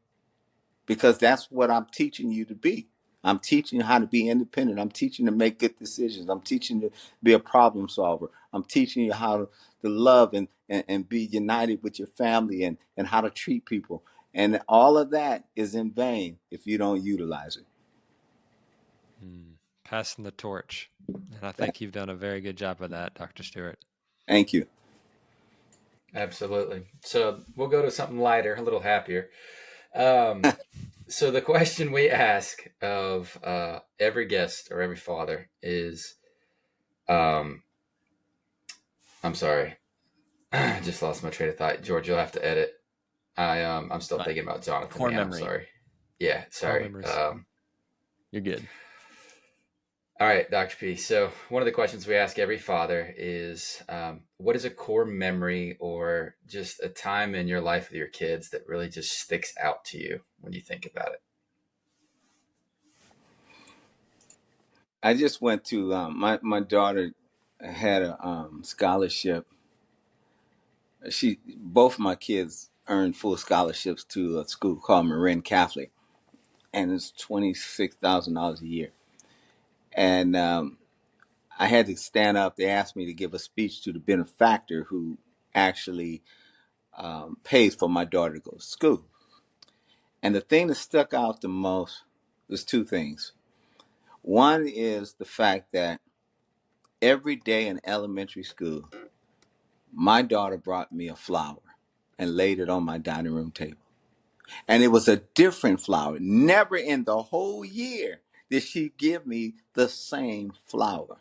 Because that's what I'm teaching you to be. I'm teaching you how to be independent. I'm teaching you to make good decisions. I'm teaching you to be a problem solver. I'm teaching you how to love and be united with your family and how to treat people. And all of that is in vain if you don't utilize it. Passing the torch. And I think you've done a very good job of that, Dr. Stewart. Thank you. Absolutely. So we'll go to something lighter, a little happier. So the question we ask of every guest or every father is, I'm sorry, I just lost my train of thought. George, you'll have to edit. I'm still thinking about Jonathan. Core I'm memory. sorry. Yeah, sorry. You're good. All right, Dr. P. So one of the questions we ask every father is, what is a core memory or just a time in your life with your kids that really just sticks out to you when you think about it? I just went to my daughter had a scholarship. Both of my kids earned full scholarships to a school called Marin Catholic, and it's $26,000 a year. And I had to stand up. They asked me to give a speech to the benefactor who actually pays for my daughter to go to school. And the thing that stuck out the most was two things. One is the fact that every day in elementary school, my daughter brought me a flower and laid it on my dining room table. And it was a different flower. Never in the whole year did she give me the same flower.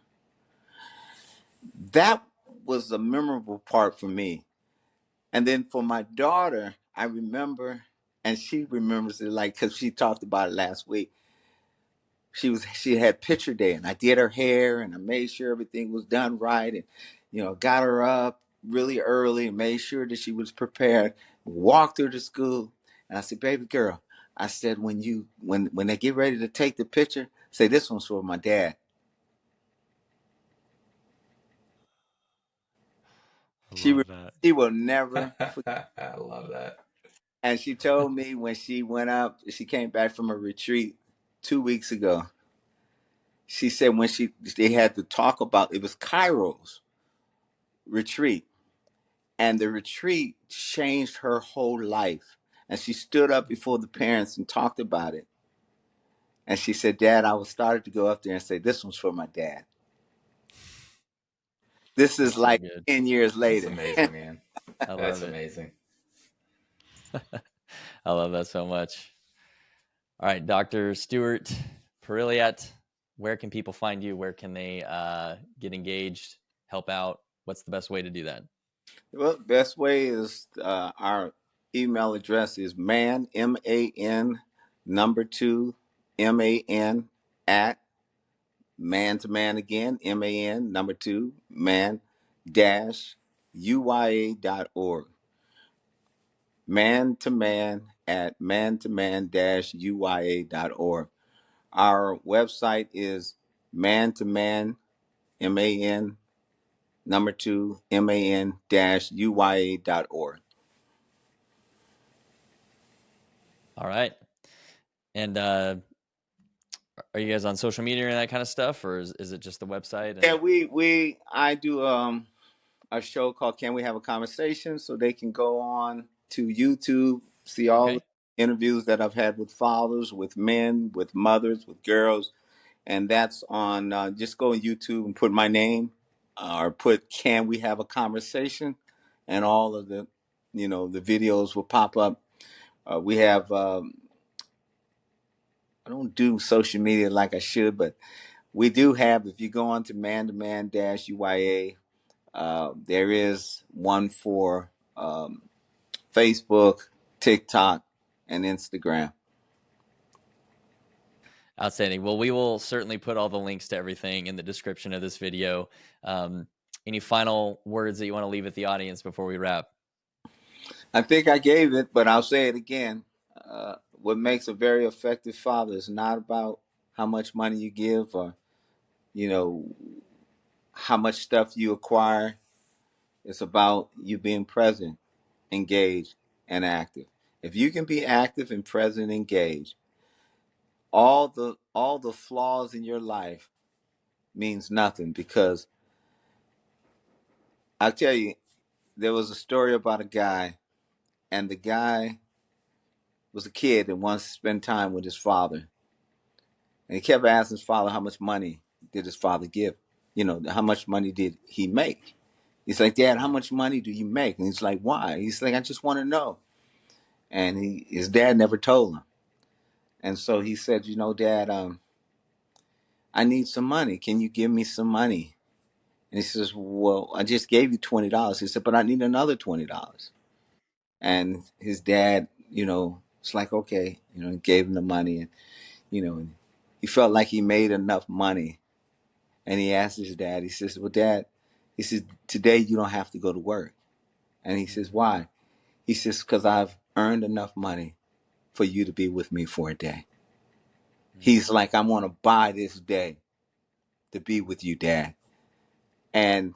That was a memorable part for me. And then for my daughter, I remember, and she remembers it like, because she talked about it last week. She had picture day, and I did her hair, and I made sure everything was done right, and got her up really early and made sure that she was prepared. Walked her to school, and I said, "Baby girl," I said, when they get ready to take the picture, say, "This one's for my dad." She will never forget. I love that. And she told me when she came back from a retreat 2 weeks ago. She said when they had to talk about, it was Cairo's retreat, and the retreat changed her whole life. And she stood up before the parents and talked about it. And she said, "Dad, I was started to go up there and say, this one's for my dad." This is like 10 years later. That's amazing, man. I love That's it. amazing. I love that so much. All right, Dr. Stewart Perrilliat, where can people find you? Where can they get engaged, help out? What's the best way to do that? Well, the best way is our email address is man2man at man to man again, man2 man -uya.org. Man to man at man-uya.org. Our website is man-to-man, man-2 man-uya.org. All right. And are you guys on social media and that kind of stuff, or is it just the website? Yeah, I do a show called Can We Have a Conversation, so they can go on to YouTube, see all the interviews that I've had with fathers, with men, with mothers, with girls, and that's on. Just go on YouTube and put my name, or put "Can We Have a Conversation," and all of the videos will pop up. We have. I don't do social media like I should, but we do have. If you go on to man-to-man -uya, there is one for Facebook, TikTok, and Instagram. Outstanding. Well, we will certainly put all the links to everything in the description of this video. Any final words that you want to leave with the audience before we wrap? I think I gave it, but I'll say it again. What makes a very effective father is not about how much money you give or, you know, how much stuff you acquire. It's about you being present, engaged, and active. If you can be active and present, engaged, all the flaws in your life means nothing, because I'll tell you, there was a story about a guy, and the guy was a kid that wants to spend time with his father. And he kept asking his father how much money did his father give? How much money did he make? He's like, Dad, how much money do you make? And he's like, why? He's like, I just want to know. And his dad never told him. And so he said, Dad, I need some money. Can you give me some money? And he says, well, I just gave you $20. He said, but I need another $20. And his dad, it's like, okay, he gave him the money. And, and he felt like he made enough money. And he asked his dad, he says, well, Dad, he says, today you don't have to go to work. And he says, why? He says, because I've earned enough money for you to be with me for a day. He's like, I want to buy this day to be with you, Dad. And,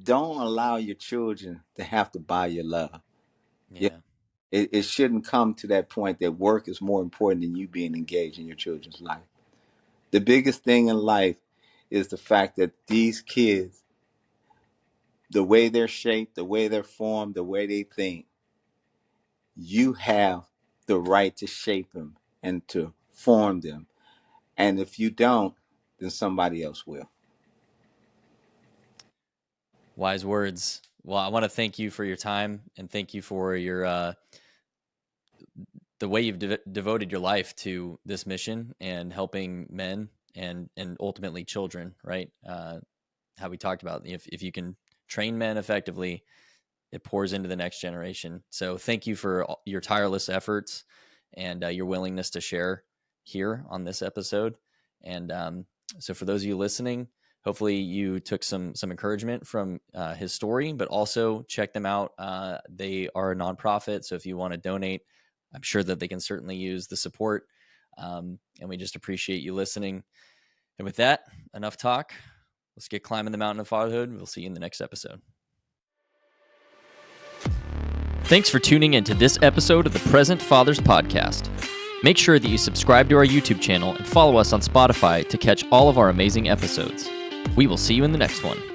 don't allow your children to have to buy your love. Yeah. It shouldn't come to that point that work is more important than you being engaged in your children's life. The biggest thing in life is the fact that these kids, the way they're shaped, the way they're formed, the way they think, you have the right to shape them and to form them. And if you don't, then somebody else will. Wise words. Well, I want to thank you for your time, and thank you for your the way you've devoted your life to this mission and helping men and ultimately children, right? How we talked about, if you can train men effectively, it pours into the next generation. So thank you for your tireless efforts and your willingness to share here on this episode. And so for those of you listening, hopefully you took some encouragement from his story, but also check them out. They are a nonprofit, so if you want to donate, I'm sure that they can certainly use the support. And we just appreciate you listening. And with that, enough talk. Let's get climbing the mountain of fatherhood. We'll see you in the next episode. Thanks for tuning into this episode of the Present Fathers Podcast. Make sure that you subscribe to our YouTube channel and follow us on Spotify to catch all of our amazing episodes. We will see you in the next one.